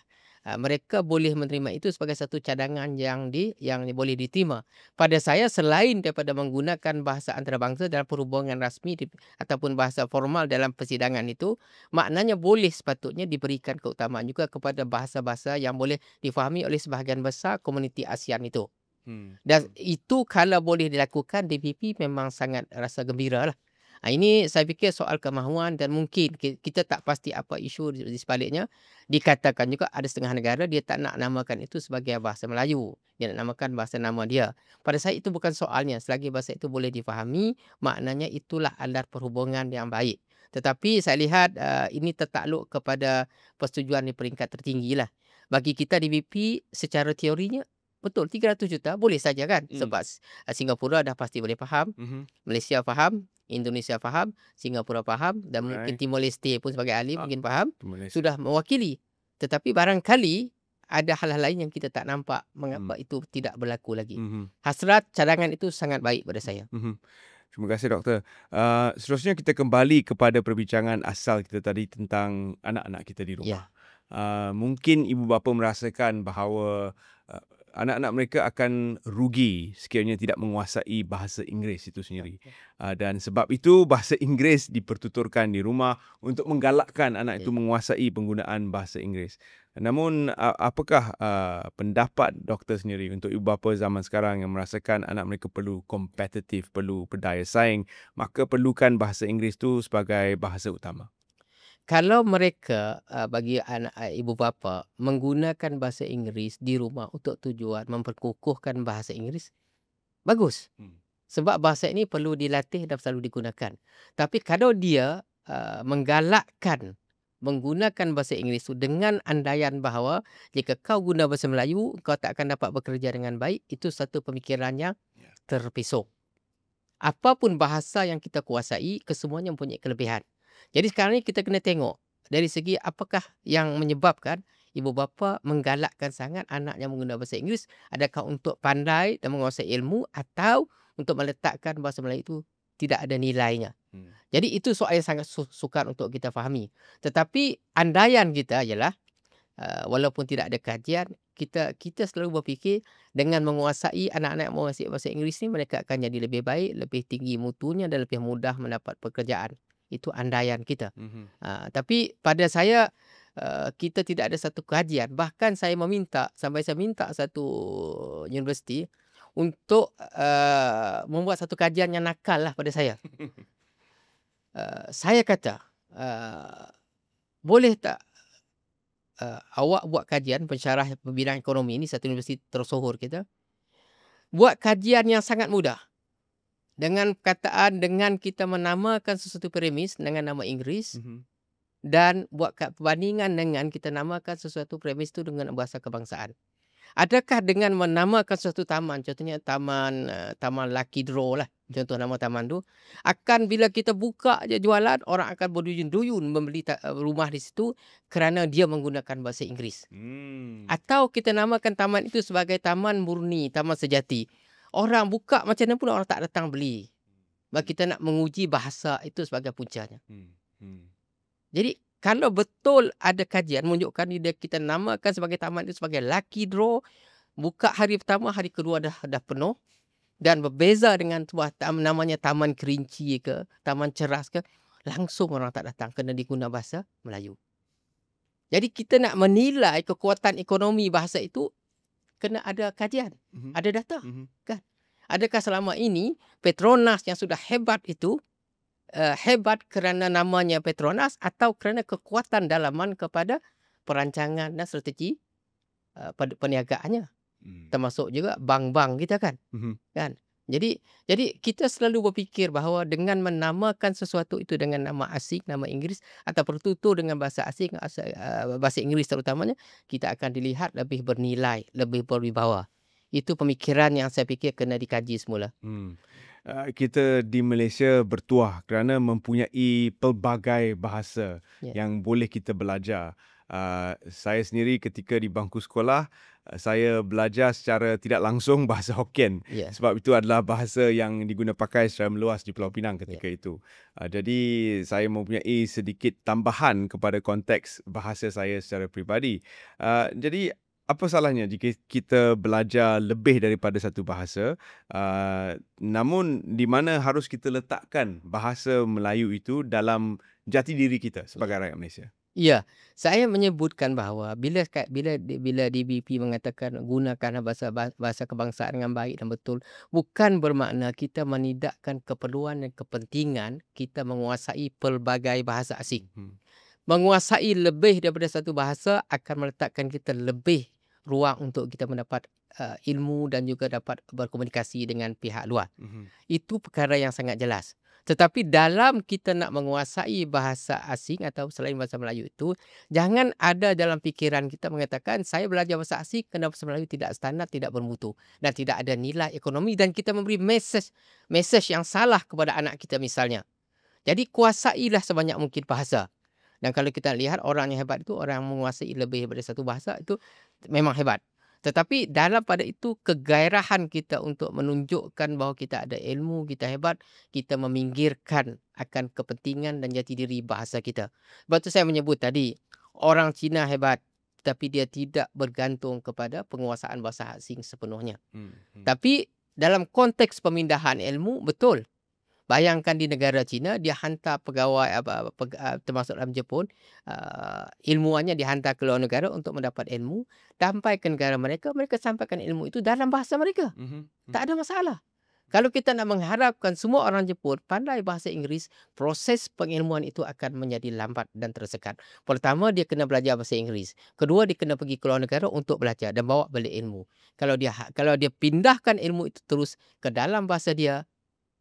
mereka boleh menerima itu sebagai satu cadangan yang boleh diterima. Pada saya, selain daripada menggunakan bahasa antarabangsa dalam perhubungan rasmi ataupun bahasa formal dalam persidangan itu, maknanya boleh sepatutnya diberikan keutamaan juga kepada bahasa-bahasa yang boleh difahami oleh sebahagian besar komuniti ASEAN itu. Dan itu kalau boleh dilakukan, DPP memang sangat rasa gembira lah. Ini saya fikir soal kemahuan dan mungkin kita tak pasti apa isu di sebaliknya. Dikatakan juga ada setengah negara dia tak nak namakan itu sebagai bahasa Melayu. Dia nak namakan bahasa nama dia. Pada saya itu bukan soalnya. Selagi bahasa itu boleh difahami, maknanya itulah alat perhubungan yang baik. Tetapi saya lihat ini tertakluk kepada persetujuan di peringkat tertinggi lah. Bagi kita DPP secara teorinya, betul 300 juta boleh saja kan. Sebab Singapura dah pasti boleh faham. Malaysia faham. Indonesia faham, Singapura faham dan mungkin Timor Leste pun sebagai ahli mungkin faham, sudah mewakili. Tetapi barangkali ada hal-hal lain yang kita tak nampak mengapa itu tidak berlaku lagi. Hasrat cadangan itu sangat baik pada saya. Terima kasih doktor. Seterusnya kita kembali kepada perbincangan asal kita tadi tentang anak-anak kita di rumah. Mungkin ibu bapa merasakan bahawa anak-anak mereka akan rugi sekiranya tidak menguasai bahasa Inggeris itu sendiri. Dan sebab itu bahasa Inggeris dipertuturkan di rumah untuk menggalakkan anak itu menguasai penggunaan bahasa Inggeris. Namun apakah pendapat doktor sendiri untuk ibu bapa zaman sekarang yang merasakan anak mereka perlu kompetitif, perlu berdaya saing, maka perlukan bahasa Inggeris itu sebagai bahasa utama? Kalau mereka bagi anak ibu bapa menggunakan bahasa Inggeris di rumah untuk tujuan memperkukuhkan bahasa Inggeris, bagus. Sebab bahasa ini perlu dilatih dan selalu digunakan. Tapi kalau dia menggalakkan menggunakan bahasa Inggeris itu dengan andaian bahawa jika kau guna bahasa Melayu, kau tak akan dapat bekerja dengan baik, itu satu pemikiran yang terpesong. Apapun bahasa yang kita kuasai, kesemuanya mempunyai kelebihan. Jadi sekarang ni kita kena tengok dari segi apakah yang menyebabkan ibu bapa menggalakkan sangat anak yang menggunakan bahasa Inggeris. Adakah untuk pandai dan menguasai ilmu atau untuk meletakkan bahasa Melayu itu tidak ada nilainya. Jadi itu soal yang sangat sukar untuk kita fahami. Tetapi andaian kita ialah walaupun tidak ada kajian, kita selalu berfikir dengan menguasai anak-anak yang menguasai bahasa Inggeris ni, mereka akan jadi lebih baik, lebih tinggi mutunya dan lebih mudah mendapat pekerjaan. Itu andaian kita. Tapi pada saya kita tidak ada satu kajian. Bahkan saya minta satu universiti untuk membuat satu kajian yang nakal lah pada saya. Saya kata, boleh tak awak buat kajian pensyarah bidang ekonomi ini, satu universiti tersohor kita, buat kajian yang sangat mudah. Dengan perkataan, dengan kita menamakan sesuatu premis dengan nama Inggeris, dan buat perbandingan dengan kita namakan sesuatu premis itu dengan bahasa kebangsaan. Adakah dengan menamakan suatu taman, contohnya taman Lucky Draw lah, contoh nama taman tu, akan bila kita buka je jualan, orang akan berduyun-duyun membeli rumah di situ kerana dia menggunakan bahasa Inggeris. Atau kita namakan taman itu sebagai taman murni, taman sejati. Orang buka macam mana pun orang tak datang beli. Sebab kita nak menguji bahasa itu sebagai puncanya. Jadi kalau betul ada kajian menunjukkan dia kita namakan sebagai taman itu sebagai Lucky Draw, buka hari pertama, hari kedua dah penuh, dan berbeza dengan sebuah namanya Taman Kerinci ke, Taman Ceras ke, langsung orang tak datang kerana diguna bahasa Melayu. Jadi kita nak menilai kekuatan ekonomi bahasa itu kena ada kajian, ada data, kan? Adakah selama ini Petronas yang sudah hebat itu hebat kerana namanya Petronas atau kerana kekuatan dalaman kepada perancangan dan strategi perniagaannya, termasuk juga bank-bank kita kan. Jadi kita selalu berfikir bahawa dengan menamakan sesuatu itu dengan nama asing, nama Inggeris, atau tertutur dengan bahasa asing, bahasa Inggeris terutamanya, kita akan dilihat lebih bernilai, lebih berwibawa. Itu pemikiran yang saya fikir kena dikaji semula. Kita di Malaysia bertuah kerana mempunyai pelbagai bahasa yang boleh kita belajar. Saya sendiri ketika di bangku sekolah, saya belajar secara tidak langsung bahasa Hokkien. Sebab itu adalah bahasa yang diguna pakai secara meluas di Pulau Pinang ketika itu. Jadi saya mempunyai sedikit tambahan kepada konteks bahasa saya secara peribadi. Jadi apa salahnya jika kita belajar lebih daripada satu bahasa, namun di mana harus kita letakkan bahasa Melayu itu dalam jati diri kita sebagai rakyat Malaysia? Ya, saya menyebutkan bahawa bila DBP mengatakan gunakan bahasa kebangsaan dengan baik dan betul, bukan bermakna kita menidakkan keperluan dan kepentingan kita menguasai pelbagai bahasa asing. Menguasai lebih daripada satu bahasa akan meletakkan kita lebih ruang untuk kita mendapat ilmu dan juga dapat berkomunikasi dengan pihak luar. Itu perkara yang sangat jelas. Tetapi dalam kita nak menguasai bahasa asing atau selain bahasa Melayu itu, jangan ada dalam fikiran kita mengatakan saya belajar bahasa asing kerana bahasa Melayu tidak standar, tidak bermutu dan tidak ada nilai ekonomi, dan kita memberi mesej yang salah kepada anak kita misalnya. Jadi kuasailah sebanyak mungkin bahasa. Dan kalau kita lihat orang yang hebat itu orang yang menguasai lebih daripada satu bahasa, itu memang hebat. Tetapi dalam pada itu kegairahan kita untuk menunjukkan bahawa kita ada ilmu, kita hebat, kita meminggirkan akan kepentingan dan jati diri bahasa kita. Sebab itu saya menyebut tadi, orang Cina hebat tapi dia tidak bergantung kepada penguasaan bahasa asing sepenuhnya. Tapi dalam konteks pemindahan ilmu, betul. Bayangkan di negara China, dia hantar pegawai termasuk dalam Jepun, ilmuannya dihantar ke luar negara untuk mendapat ilmu, sampai ke negara mereka, mereka sampaikan ilmu itu dalam bahasa mereka. Tak ada masalah. Kalau kita nak mengharapkan semua orang Jepun pandai bahasa Inggeris, proses pengilmuan itu akan menjadi lambat dan tersekat. Pertama, dia kena belajar bahasa Inggeris. Kedua, dia kena pergi ke luar negara untuk belajar dan bawa balik ilmu. Kalau dia pindahkan ilmu itu terus ke dalam bahasa dia,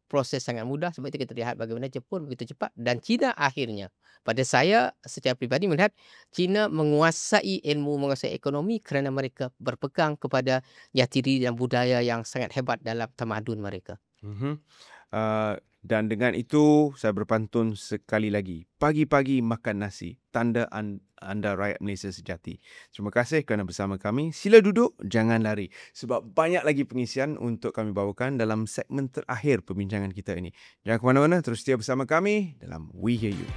proses sangat mudah. Sebab itu kita lihat bagaimana Jepun begitu cepat dan China akhirnya. Pada saya secara pribadi melihat China menguasai ilmu, menguasai ekonomi kerana mereka berpegang kepada jati diri dan budaya yang sangat hebat dalam tamadun mereka. Dan dengan itu saya berpantun sekali lagi. Pagi-pagi makan nasi, tanda anda rakyat Malaysia sejati. Terima kasih kerana bersama kami. Sila duduk, jangan lari. Sebab banyak lagi pengisian untuk kami bawakan dalam segmen terakhir perbincangan kita ini. Jangan ke mana-mana, terus setia bersama kami dalam We Hear You.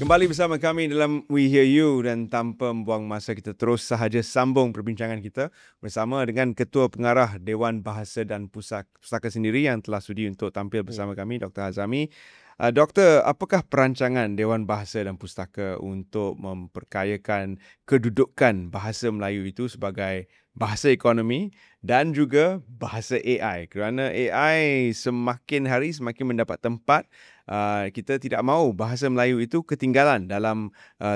Kembali bersama kami dalam We Hear You, dan tanpa membuang masa kita terus sahaja sambung perbincangan kita bersama dengan Ketua Pengarah Dewan Bahasa dan Pustaka sendiri yang telah sudi untuk tampil bersama kami, Dr. Azami. Doktor, apakah perancangan Dewan Bahasa dan Pustaka untuk memperkayakan kedudukan bahasa Melayu itu sebagai bahasa ekonomi dan juga bahasa AI? Kerana AI semakin hari semakin mendapat tempat, kita tidak mahu bahasa Melayu itu ketinggalan dalam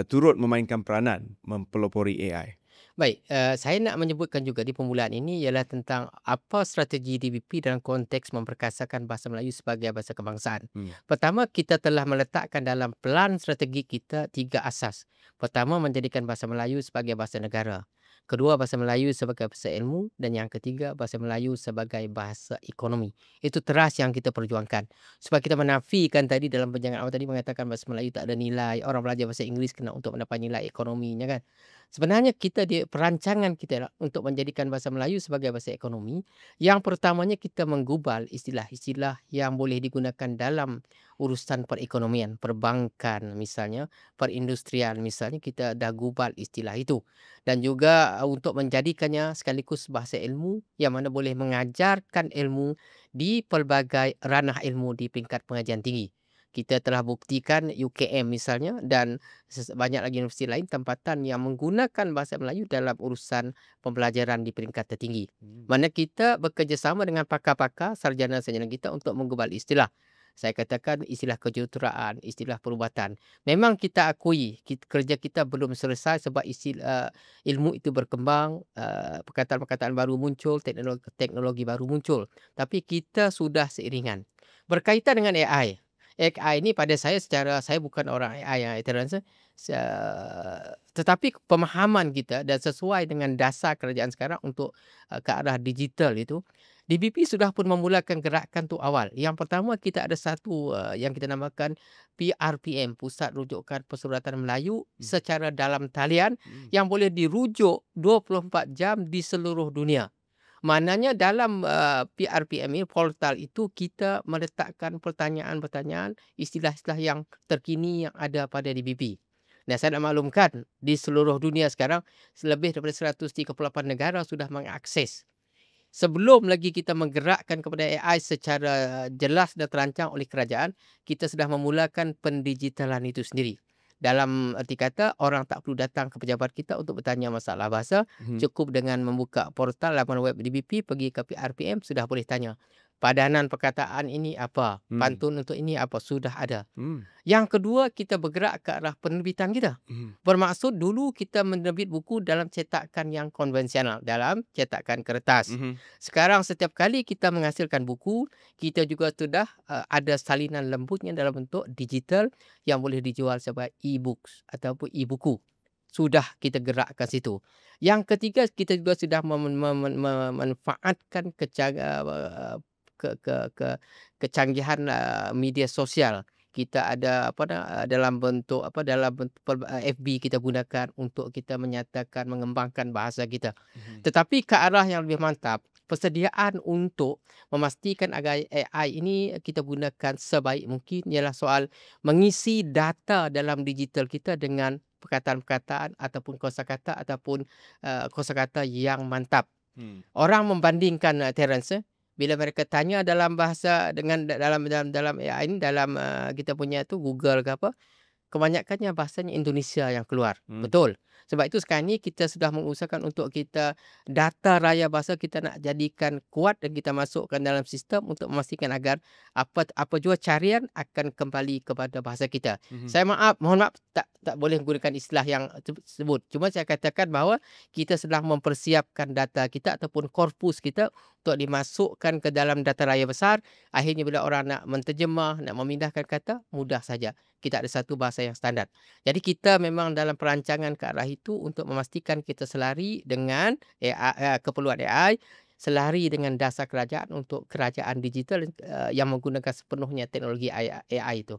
turut memainkan peranan mempelopori AI. Baik, saya nak menyebutkan juga di permulaan ini ialah tentang apa strategi DBP dalam konteks memperkasakan bahasa Melayu sebagai bahasa kebangsaan. Pertama, kita telah meletakkan dalam pelan strategi kita 3 asas. Pertama, menjadikan bahasa Melayu sebagai bahasa negara. Kedua, bahasa Melayu sebagai bahasa ilmu. Dan yang ketiga, bahasa Melayu sebagai bahasa ekonomi. Itu teras yang kita perjuangkan. Supaya kita menafikan tadi dalam penjangan awal tadi mengatakan bahasa Melayu tak ada nilai. Orang belajar bahasa Inggeris kena untuk mendapat nilai ekonominya kan. Sebenarnya kita di perancangan kita untuk menjadikan bahasa Melayu sebagai bahasa ekonomi, yang pertamanya kita menggubal istilah-istilah yang boleh digunakan dalam urusan perekonomian, perbankan misalnya, perindustrian misalnya, kita dah gubal istilah itu. Dan juga untuk menjadikannya sekaligus bahasa ilmu yang mana boleh mengajarkan ilmu di pelbagai ranah ilmu di peringkat pengajian tinggi. Kita telah buktikan UKM misalnya dan banyak lagi universiti lain tempatan yang menggunakan bahasa Melayu dalam urusan pembelajaran di peringkat tertinggi. Mana kita bekerjasama dengan pakar-pakar sarjana-sarjana kita untuk menggubal istilah. Saya katakan istilah kejuruteraan, istilah perubatan. Memang kita akui kerja kita belum selesai sebab istilah ilmu itu berkembang, perkataan-perkataan baru muncul, teknologi baru muncul. Tapi kita sudah seiringan. Berkaitan dengan AI. AI ni pada saya saya bukan orang AI yang Terence, tetapi pemahaman kita dan sesuai dengan dasar kerajaan sekarang untuk ke arah digital itu, DBP sudah pun memulakan gerakan tu awal. Yang pertama kita ada satu yang kita namakan PRPM, Pusat Rujukan Persuratan Melayu secara dalam talian yang boleh dirujuk 24 jam di seluruh dunia. Maknanya dalam PRPM ini, portal itu kita meletakkan pertanyaan-pertanyaan, istilah-istilah yang terkini yang ada pada DBP. Dan saya nak maklumkan, di seluruh dunia sekarang, lebih daripada 138 negara sudah mengakses. Sebelum lagi kita menggerakkan kepada AI secara jelas dan terancang oleh kerajaan, kita sudah memulakan pendigitalan itu sendiri. Dalam arti kata, orang tak perlu datang ke pejabat kita untuk bertanya masalah bahasa. Cukup dengan membuka portal laman web DBP, pergi ke PRPM, sudah boleh tanya. Padanan perkataan ini apa? Pantun untuk ini apa? Sudah ada. Yang kedua, kita bergerak ke arah penerbitan kita. Bermaksud dulu kita menerbit buku dalam cetakan yang konvensional, dalam cetakan kertas. Sekarang setiap kali kita menghasilkan buku, kita juga sudah ada salinan lembutnya dalam bentuk digital yang boleh dijual sebagai e-books ataupun e-buku. Sudah kita gerakkan situ. Yang ketiga, kita juga sudah memanfaatkan kecanggihan media sosial. Kita ada dalam bentuk FB kita gunakan untuk kita menyatakan mengembangkan bahasa kita. Tetapi ke arah yang lebih mantap, persediaan untuk memastikan agar AI ini kita gunakan sebaik mungkin ialah soal mengisi data dalam digital kita dengan perkataan-perkataan ataupun kosakata ataupun kosakata yang mantap. Orang membandingkan Terence, bila mereka tanya dalam bahasa dengan dalam AI ini, dalam kita punya tu Google ke apa, kebanyakannya bahasanya Indonesia yang keluar. Betul. Sebab itu sekarang ni kita sudah mengusahakan untuk kita data raya bahasa kita nak jadikan kuat dan kita masukkan dalam sistem untuk memastikan agar apa jua carian akan kembali kepada bahasa kita. Saya mohon maaf tak boleh menggunakan istilah yang tersebut. Cuma saya katakan bahawa kita sedang mempersiapkan data kita ataupun korpus kita untuk dimasukkan ke dalam data raya besar. Akhirnya bila orang nak menterjemah, nak memindahkan kata, mudah saja. Kita ada satu bahasa yang standard. Jadi kita memang dalam perancangan ke arah itu untuk memastikan kita selari dengan AI, keperluan AI, selari dengan dasar kerajaan untuk kerajaan digital yang menggunakan sepenuhnya teknologi AI itu.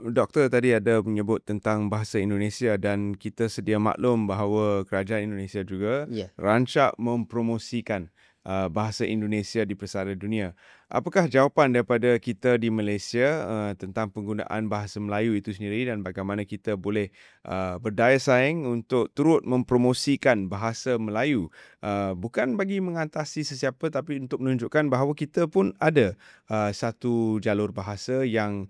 Doktor tadi ada menyebut tentang bahasa Indonesia dan kita sedia maklum bahawa kerajaan Indonesia juga rancak mempromosikan bahasa Indonesia di pesara dunia. Apakah jawapan daripada kita di Malaysia tentang penggunaan bahasa Melayu itu sendiri dan bagaimana kita boleh berdaya saing untuk turut mempromosikan bahasa Melayu, bukan bagi mengatasi sesiapa tapi untuk menunjukkan bahawa kita pun ada satu jalur bahasa yang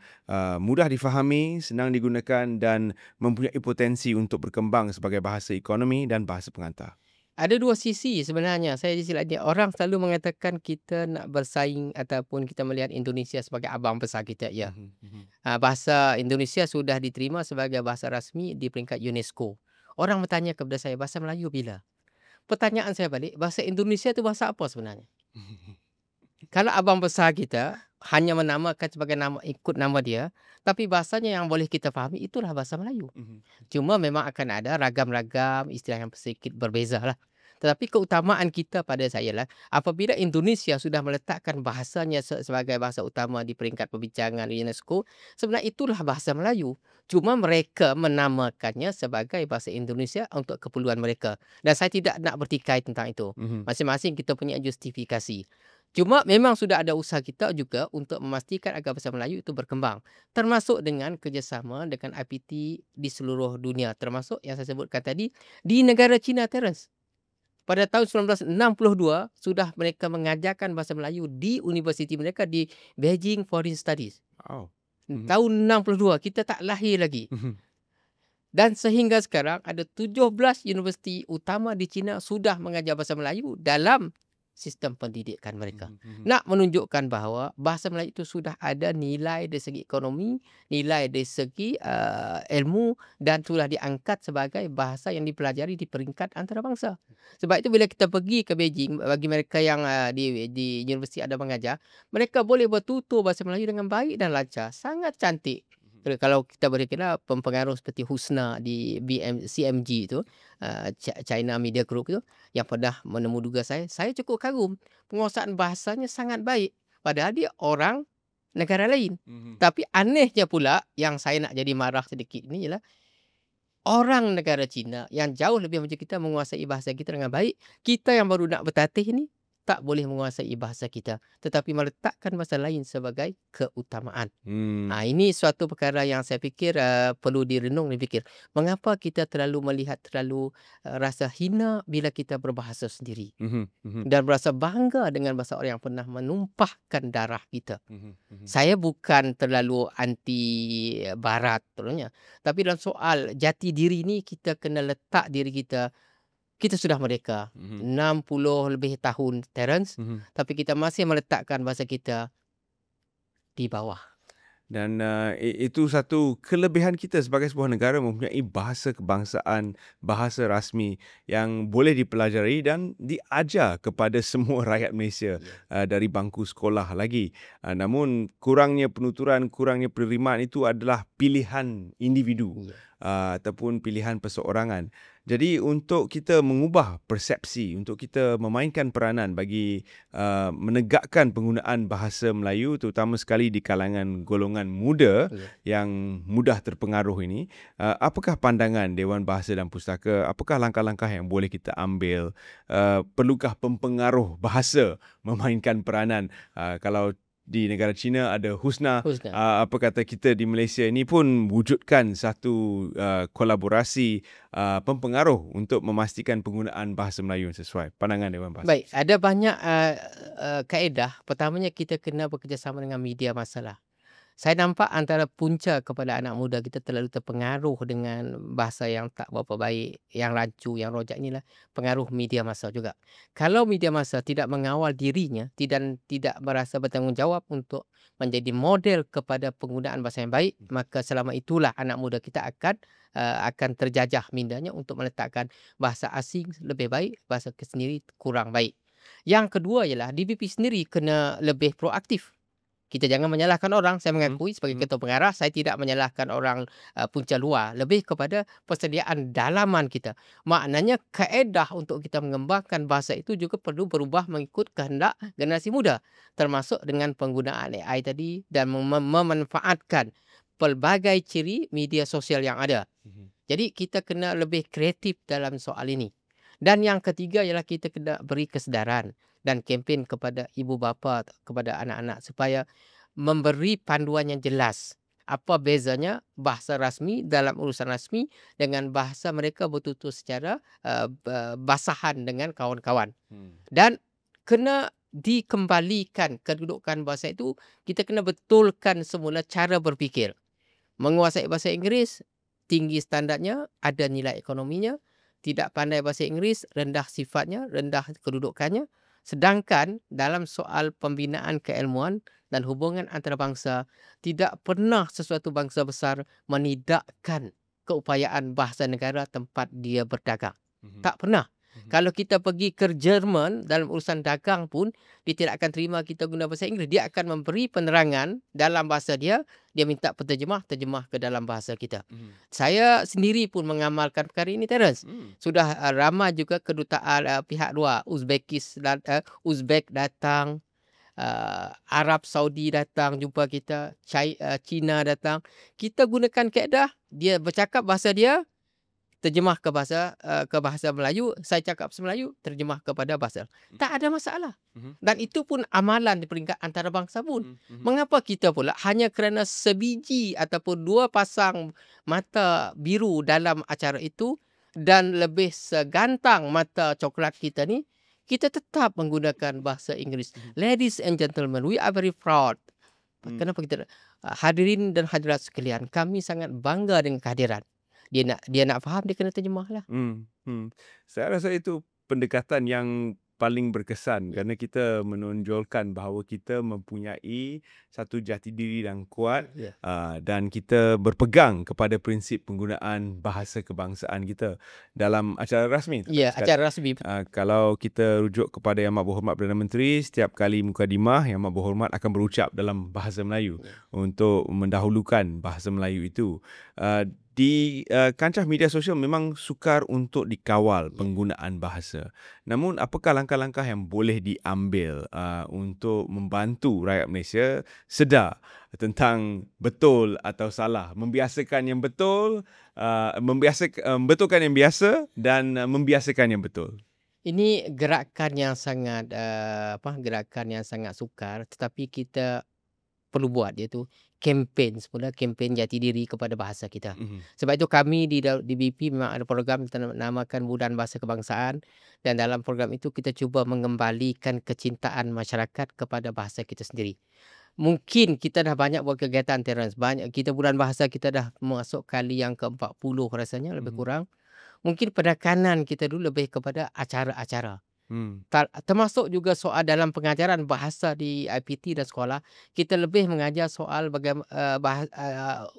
mudah difahami, senang digunakan dan mempunyai potensi untuk berkembang sebagai bahasa ekonomi dan bahasa pengantar. Ada dua sisi sebenarnya. Saya di sisi lain, orang selalu mengatakan kita nak bersaing ataupun kita melihat Indonesia sebagai abang besar kita. Ya, bahasa Indonesia sudah diterima sebagai bahasa rasmi di peringkat UNESCO. Orang bertanya kepada saya, bahasa Melayu bila? Pertanyaan saya balik, bahasa Indonesia itu bahasa apa sebenarnya? Kalau abang besar kita hanya menamakan sebagai nama, ikut nama dia, tapi bahasanya yang boleh kita fahami itulah bahasa Melayu. Cuma memang akan ada ragam-ragam istilah yang sedikit berbeza lah. Tetapi keutamaan kita pada saya lah, apabila Indonesia sudah meletakkan bahasanya sebagai bahasa utama di peringkat perbincangan UNESCO, sebenarnya itulah bahasa Melayu. Cuma mereka menamakannya sebagai bahasa Indonesia untuk keperluan mereka. Dan saya tidak nak bertikai tentang itu. Masing-masing kita punya justifikasi. Cuma memang sudah ada usaha kita juga untuk memastikan agar bahasa Melayu itu berkembang. Termasuk dengan kerjasama dengan IPT di seluruh dunia. Termasuk yang saya sebutkan tadi, di negara China, Terence. Pada tahun 1962, sudah mereka mengajarkan bahasa Melayu di universiti mereka di Beijing Foreign Studies. Wow. Tahun 62, kita tak lahir lagi. Dan sehingga sekarang ada 17 universiti utama di China sudah mengajar bahasa Melayu dalam sistem pendidikan mereka. Nak menunjukkan bahawa bahasa Melayu itu sudah ada nilai dari segi ekonomi, nilai dari segi ilmu dan sudah diangkat sebagai bahasa yang dipelajari di peringkat antarabangsa. Sebab itu bila kita pergi ke Beijing, bagi mereka yang di universiti ada mengajar, mereka boleh bertutur bahasa Melayu dengan baik dan lancar. Sangat cantik. Kalau kita boleh kira pempengaruh seperti Husna di CMG itu, China Media Group itu, yang pernah menemu duga saya cukup kagum. Penguasaan bahasanya sangat baik. Padahal dia orang negara lain. Tapi anehnya pula, yang saya nak jadi marah sedikit ni ialah, orang negara Cina yang jauh lebih macam kita menguasai bahasa kita dengan baik, kita yang baru nak bertatih ni, tak boleh menguasai bahasa kita, tetapi meletakkan bahasa lain sebagai keutamaan. Ini suatu perkara yang saya fikir perlu direnung dan fikir. Mengapa kita terlalu melihat rasa hina bila kita berbahasa sendiri dan berasa bangga dengan bahasa orang yang pernah menumpahkan darah kita. Saya bukan terlalu anti barat terusnya, tapi dalam soal jati diri ni kita kena letak diri kita. Kita sudah merdeka 60 lebih tahun, Terence, tapi kita masih meletakkan bahasa kita di bawah. Dan itu satu kelebihan kita sebagai sebuah negara mempunyai bahasa kebangsaan, bahasa rasmi yang boleh dipelajari dan diajar kepada semua rakyat Malaysia dari bangku sekolah lagi. Namun kurangnya penuturan, kurangnya penerimaan itu adalah pilihan individu ataupun pilihan perseorangan. Jadi untuk kita mengubah persepsi, untuk kita memainkan peranan bagi menegakkan penggunaan bahasa Melayu terutama sekali di kalangan golongan muda yang mudah terpengaruh ini, apakah pandangan Dewan Bahasa dan Pustaka, apakah langkah-langkah yang boleh kita ambil, perlukah pempengaruh bahasa memainkan peranan? Kalau di negara China ada Husna. Apa kata kita di Malaysia ini pun wujudkan satu kolaborasi pempengaruh untuk memastikan penggunaan bahasa Melayu yang sesuai. Pandangan Dewan Bahasa. Baik, ada banyak kaedah. Pertamanya kita kena bekerjasama dengan media masalah. Saya nampak antara punca kepada anak muda kita terlalu terpengaruh dengan bahasa yang tak berapa baik, yang rancu, yang rojak inilah pengaruh media massa juga. Kalau media massa tidak mengawal dirinya, tidak merasa bertanggungjawab untuk menjadi model kepada penggunaan bahasa yang baik, maka selama itulah anak muda kita akan terjajah mindanya untuk meletakkan bahasa asing lebih baik, bahasa sendiri kurang baik. Yang kedua ialah DBP sendiri kena lebih proaktif. Kita jangan menyalahkan orang. Saya mengakui sebagai ketua pengarah, saya tidak menyalahkan orang punca luar. Lebih kepada persediaan dalaman kita. Maknanya kaedah untuk kita mengembangkan bahasa itu juga perlu berubah mengikut kehendak generasi muda. Termasuk dengan penggunaan AI tadi dan memanfaatkan pelbagai ciri media sosial yang ada. Jadi kita kena lebih kreatif dalam soal ini. Dan yang ketiga ialah kita kena beri kesedaran dan kempen kepada ibu bapa, kepada anak-anak supaya memberi panduan yang jelas. Apa bezanya bahasa rasmi dalam urusan rasmi dengan bahasa mereka betul-betul secara basahan dengan kawan-kawan. Dan kena dikembalikan kedudukan bahasa itu, kita kena betulkan semula cara berfikir. Menguasai bahasa Inggeris, tinggi standardnya, ada nilai ekonominya. Tidak pandai bahasa Inggeris, rendah sifatnya, rendah kedudukannya. Sedangkan dalam soal pembinaan keilmuan dan hubungan antarabangsa, tidak pernah sesuatu bangsa besar menidakkan keupayaan bahasa negara tempat dia berdagang. Tak pernah. Kalau kita pergi ke Jerman dalam urusan dagang pun, dia tidak akan terima kita guna bahasa Inggeris. Dia akan memberi penerangan dalam bahasa dia. Dia minta terjemah ke dalam bahasa kita. Saya sendiri pun mengamalkan perkara ini, Terence. Sudah ramai juga kedutaan pihak luar. Uzbek datang, Arab Saudi datang jumpa kita, China datang. Kita gunakan kaedah, dia bercakap bahasa dia, terjemah ke bahasa Melayu, saya cakap Melayu, terjemah kepada bahasa. Tak ada masalah. Dan itu pun amalan di peringkat antarabangsa pun. Mengapa kita pula hanya kerana sebiji ataupun 2 pasang mata biru dalam acara itu dan lebih segantang mata coklat kita ni, kita tetap menggunakan bahasa Inggeris. Ladies and gentlemen, we are very proud. Kenapa kita hadirin dan hadirat sekalian, kami sangat bangga dengan kehadiran. Dia nak faham, dia kena terjemah lah. Saya rasa itu pendekatan yang paling berkesan kerana kita menonjolkan bahawa kita mempunyai satu jati diri yang kuat, dan kita berpegang kepada prinsip penggunaan bahasa kebangsaan kita dalam acara rasmi. Ya, acara rasmi. Kalau kita rujuk kepada Yang Amat Berhormat Perdana Menteri, setiap kali mukadimah Yang Amat Berhormat akan berucap dalam bahasa Melayu untuk mendahulukan bahasa Melayu itu. Di kancah media sosial memang sukar untuk dikawal penggunaan bahasa. Namun apakah langkah-langkah yang boleh diambil untuk membantu rakyat Malaysia sedar tentang betul atau salah, membiasakan yang betul, betulkan yang biasa dan membiasakan yang betul? Ini gerakan yang sangat sukar, tetapi kita perlu buat, iaitu kempen semula, kempen jati diri kepada bahasa kita. Sebab itu kami di DBP memang ada program kita namakan Bulan Bahasa Kebangsaan, dan dalam program itu kita cuba mengembalikan kecintaan masyarakat kepada bahasa kita sendiri. Mungkin kita dah banyak buat kegiatan, Terence. Kita bulan bahasa kita dah masuk kali yang ke-40 rasanya, lebih kurang. Mungkin penekanan kita dulu lebih kepada acara-acara. Termasuk juga soal dalam pengajaran bahasa di IPT dan sekolah, kita lebih mengajar soal bagaimana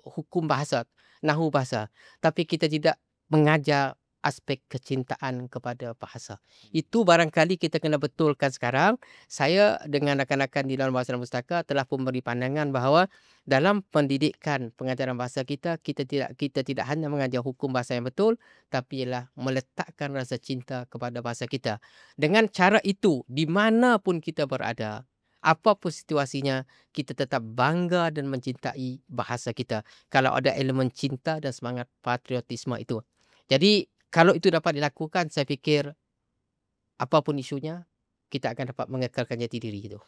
hukum bahasa, nahu bahasa, tapi kita tidak mengajar aspek kecintaan kepada bahasa. Itu barangkali kita kena betulkan sekarang. Saya dengan rakan-rakan di dalam Bahasa dan Pustaka telah pun beri pandangan bahawa dalam pendidikan pengajaran bahasa kita tidak hanya mengajar hukum bahasa yang betul, tapi ialah meletakkan rasa cinta kepada bahasa kita. Dengan cara itu, di mana pun kita berada, apapun situasinya, kita tetap bangga dan mencintai bahasa kita. Kalau ada elemen cinta dan semangat patriotisme itu. Jadi, kalau itu dapat dilakukan, saya fikir apapun isunya, kita akan dapat mengekalkan jati diri itu.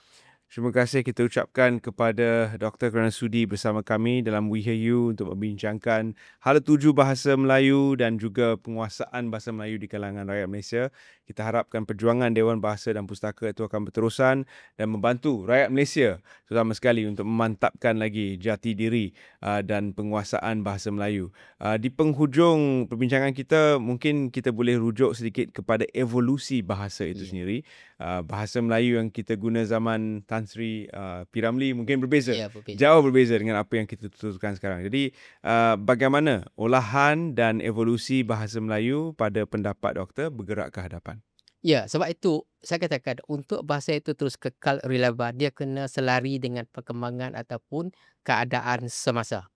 Terima kasih kita ucapkan kepada Dr. Kerana sudi bersama kami dalam We Hear You untuk membincangkan hala tuju bahasa Melayu dan juga penguasaan bahasa Melayu di kalangan rakyat Malaysia. Kita harapkan perjuangan Dewan Bahasa dan Pustaka itu akan berterusan dan membantu rakyat Malaysia terutama sekali untuk memantapkan lagi jati diri dan penguasaan bahasa Melayu. Di penghujung perbincangan kita, mungkin kita boleh rujuk sedikit kepada evolusi bahasa itu sendiri. Bahasa Melayu yang kita guna zaman Tan Sri P. Ramlee mungkin berbeza. Jauh berbeza dengan apa yang kita tuturkan sekarang. Jadi bagaimana olahan dan evolusi bahasa Melayu pada pendapat doktor bergerak ke hadapan? Ya, sebab itu saya katakan untuk bahasa itu terus kekal relevan, dia kena selari dengan perkembangan ataupun keadaan semasa.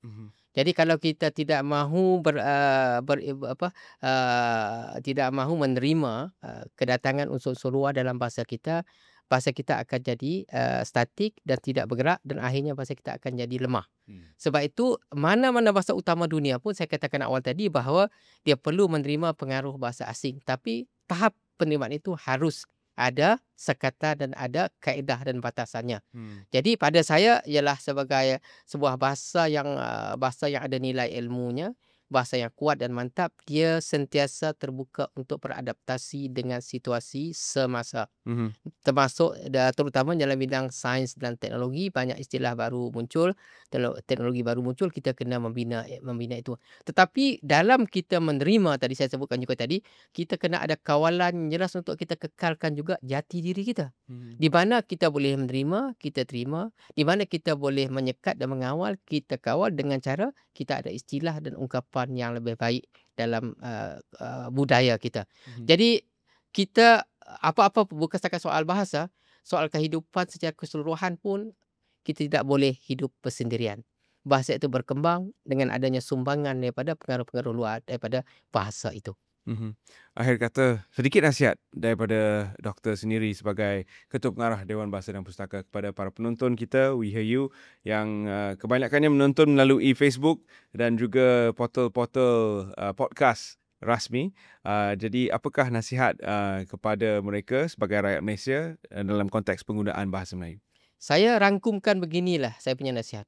Jadi kalau kita tidak mahu tidak mahu menerima kedatangan unsur-unsur luar dalam bahasa kita akan jadi statik dan tidak bergerak, dan akhirnya bahasa kita akan jadi lemah. Sebab itu mana-mana bahasa utama dunia pun, saya katakan awal tadi bahawa dia perlu menerima pengaruh bahasa asing, tapi tahap penerimaan itu harus ada sekatan dan ada kaedah dan batasannya. Jadi pada saya ialah sebagai sebuah bahasa yang ada nilai ilmunya, bahasa yang kuat dan mantap. Dia sentiasa terbuka untuk beradaptasi dengan situasi semasa. Termasuk terutama dalam bidang sains dan teknologi, banyak istilah baru muncul, teknologi baru muncul, kita kena membina itu. Tetapi dalam kita menerima, tadi saya sebutkan juga tadi, kita kena ada kawalan jelas untuk kita kekalkan juga jati diri kita. Di mana kita boleh menerima, kita terima. Di mana kita boleh menyekat dan mengawal, kita kawal dengan cara kita ada istilah dan ungkapan yang lebih baik dalam budaya kita. Jadi kita apa-apa bukan setakat soal bahasa, soal kehidupan secara keseluruhan pun kita tidak boleh hidup bersendirian. Bahasa itu berkembang dengan adanya sumbangan daripada pengaruh-pengaruh luar daripada bahasa itu. Akhir kata, sedikit nasihat daripada doktor sendiri sebagai Ketua Pengarah Dewan Bahasa dan Pustaka kepada para penonton kita, We Hear You, yang kebanyakannya menonton melalui Facebook dan juga portal-portal podcast rasmi. Jadi apakah nasihat kepada mereka sebagai rakyat Malaysia dalam konteks penggunaan bahasa Melayu? Saya rangkumkan beginilah saya punya nasihat.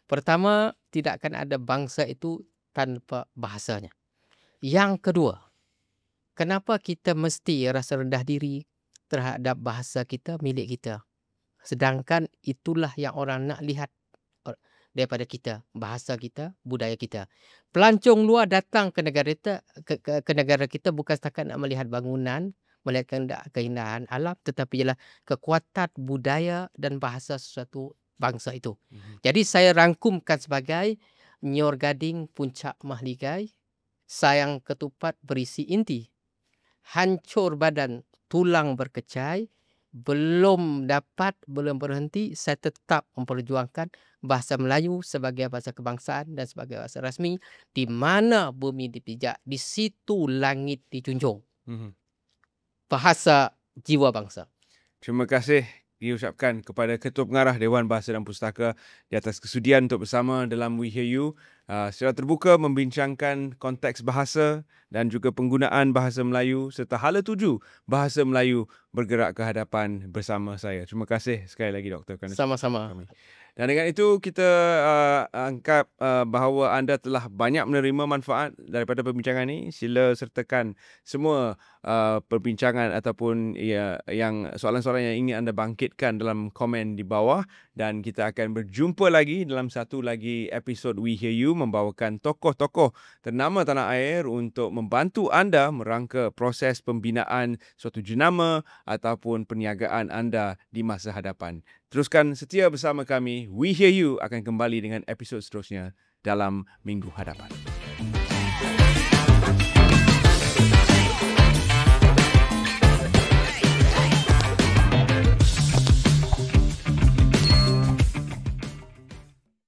Pertama, tidak akan ada bangsa itu tanpa bahasanya. Yang kedua, kenapa kita mesti rasa rendah diri terhadap bahasa kita, milik kita? Sedangkan itulah yang orang nak lihat daripada kita, bahasa kita, budaya kita. Pelancong luar datang ke negara kita, ke negara kita bukan setakat nak melihat bangunan, melihat keindahan alam, tetapi ialah kekuatan budaya dan bahasa sesuatu bangsa itu. Jadi saya rangkumkan sebagai Nyor Gading puncak mahligai, sayang ketupat berisi inti, hancur badan tulang berkecai, belum berhenti, saya tetap memperjuangkan bahasa Melayu sebagai bahasa kebangsaan dan sebagai bahasa rasmi. Di mana bumi dipijak, di situ langit dijunjung. Bahasa jiwa bangsa. Terima kasih diucapkan kepada Ketua Pengarah Dewan Bahasa dan Pustaka di atas kesudian untuk bersama dalam We Hear You secara terbuka membincangkan konteks bahasa dan juga penggunaan bahasa Melayu serta hala tuju bahasa Melayu bergerak ke hadapan bersama saya. Terima kasih sekali lagi Doktor. Sama-sama. Dan dengan itu kita anggap bahawa anda telah banyak menerima manfaat daripada perbincangan ini. Sila sertakan semua perbincangan ataupun yang soalan-soalan yang ingin anda bangkitkan dalam komen di bawah. Dan kita akan berjumpa lagi dalam satu lagi episod We Hear You, membawakan tokoh-tokoh ternama tanah air untuk membantu anda merangka proses pembinaan suatu jenama ataupun perniagaan anda di masa hadapan. Teruskan setia bersama kami. We Hear You akan kembali dengan episod seterusnya dalam minggu hadapan.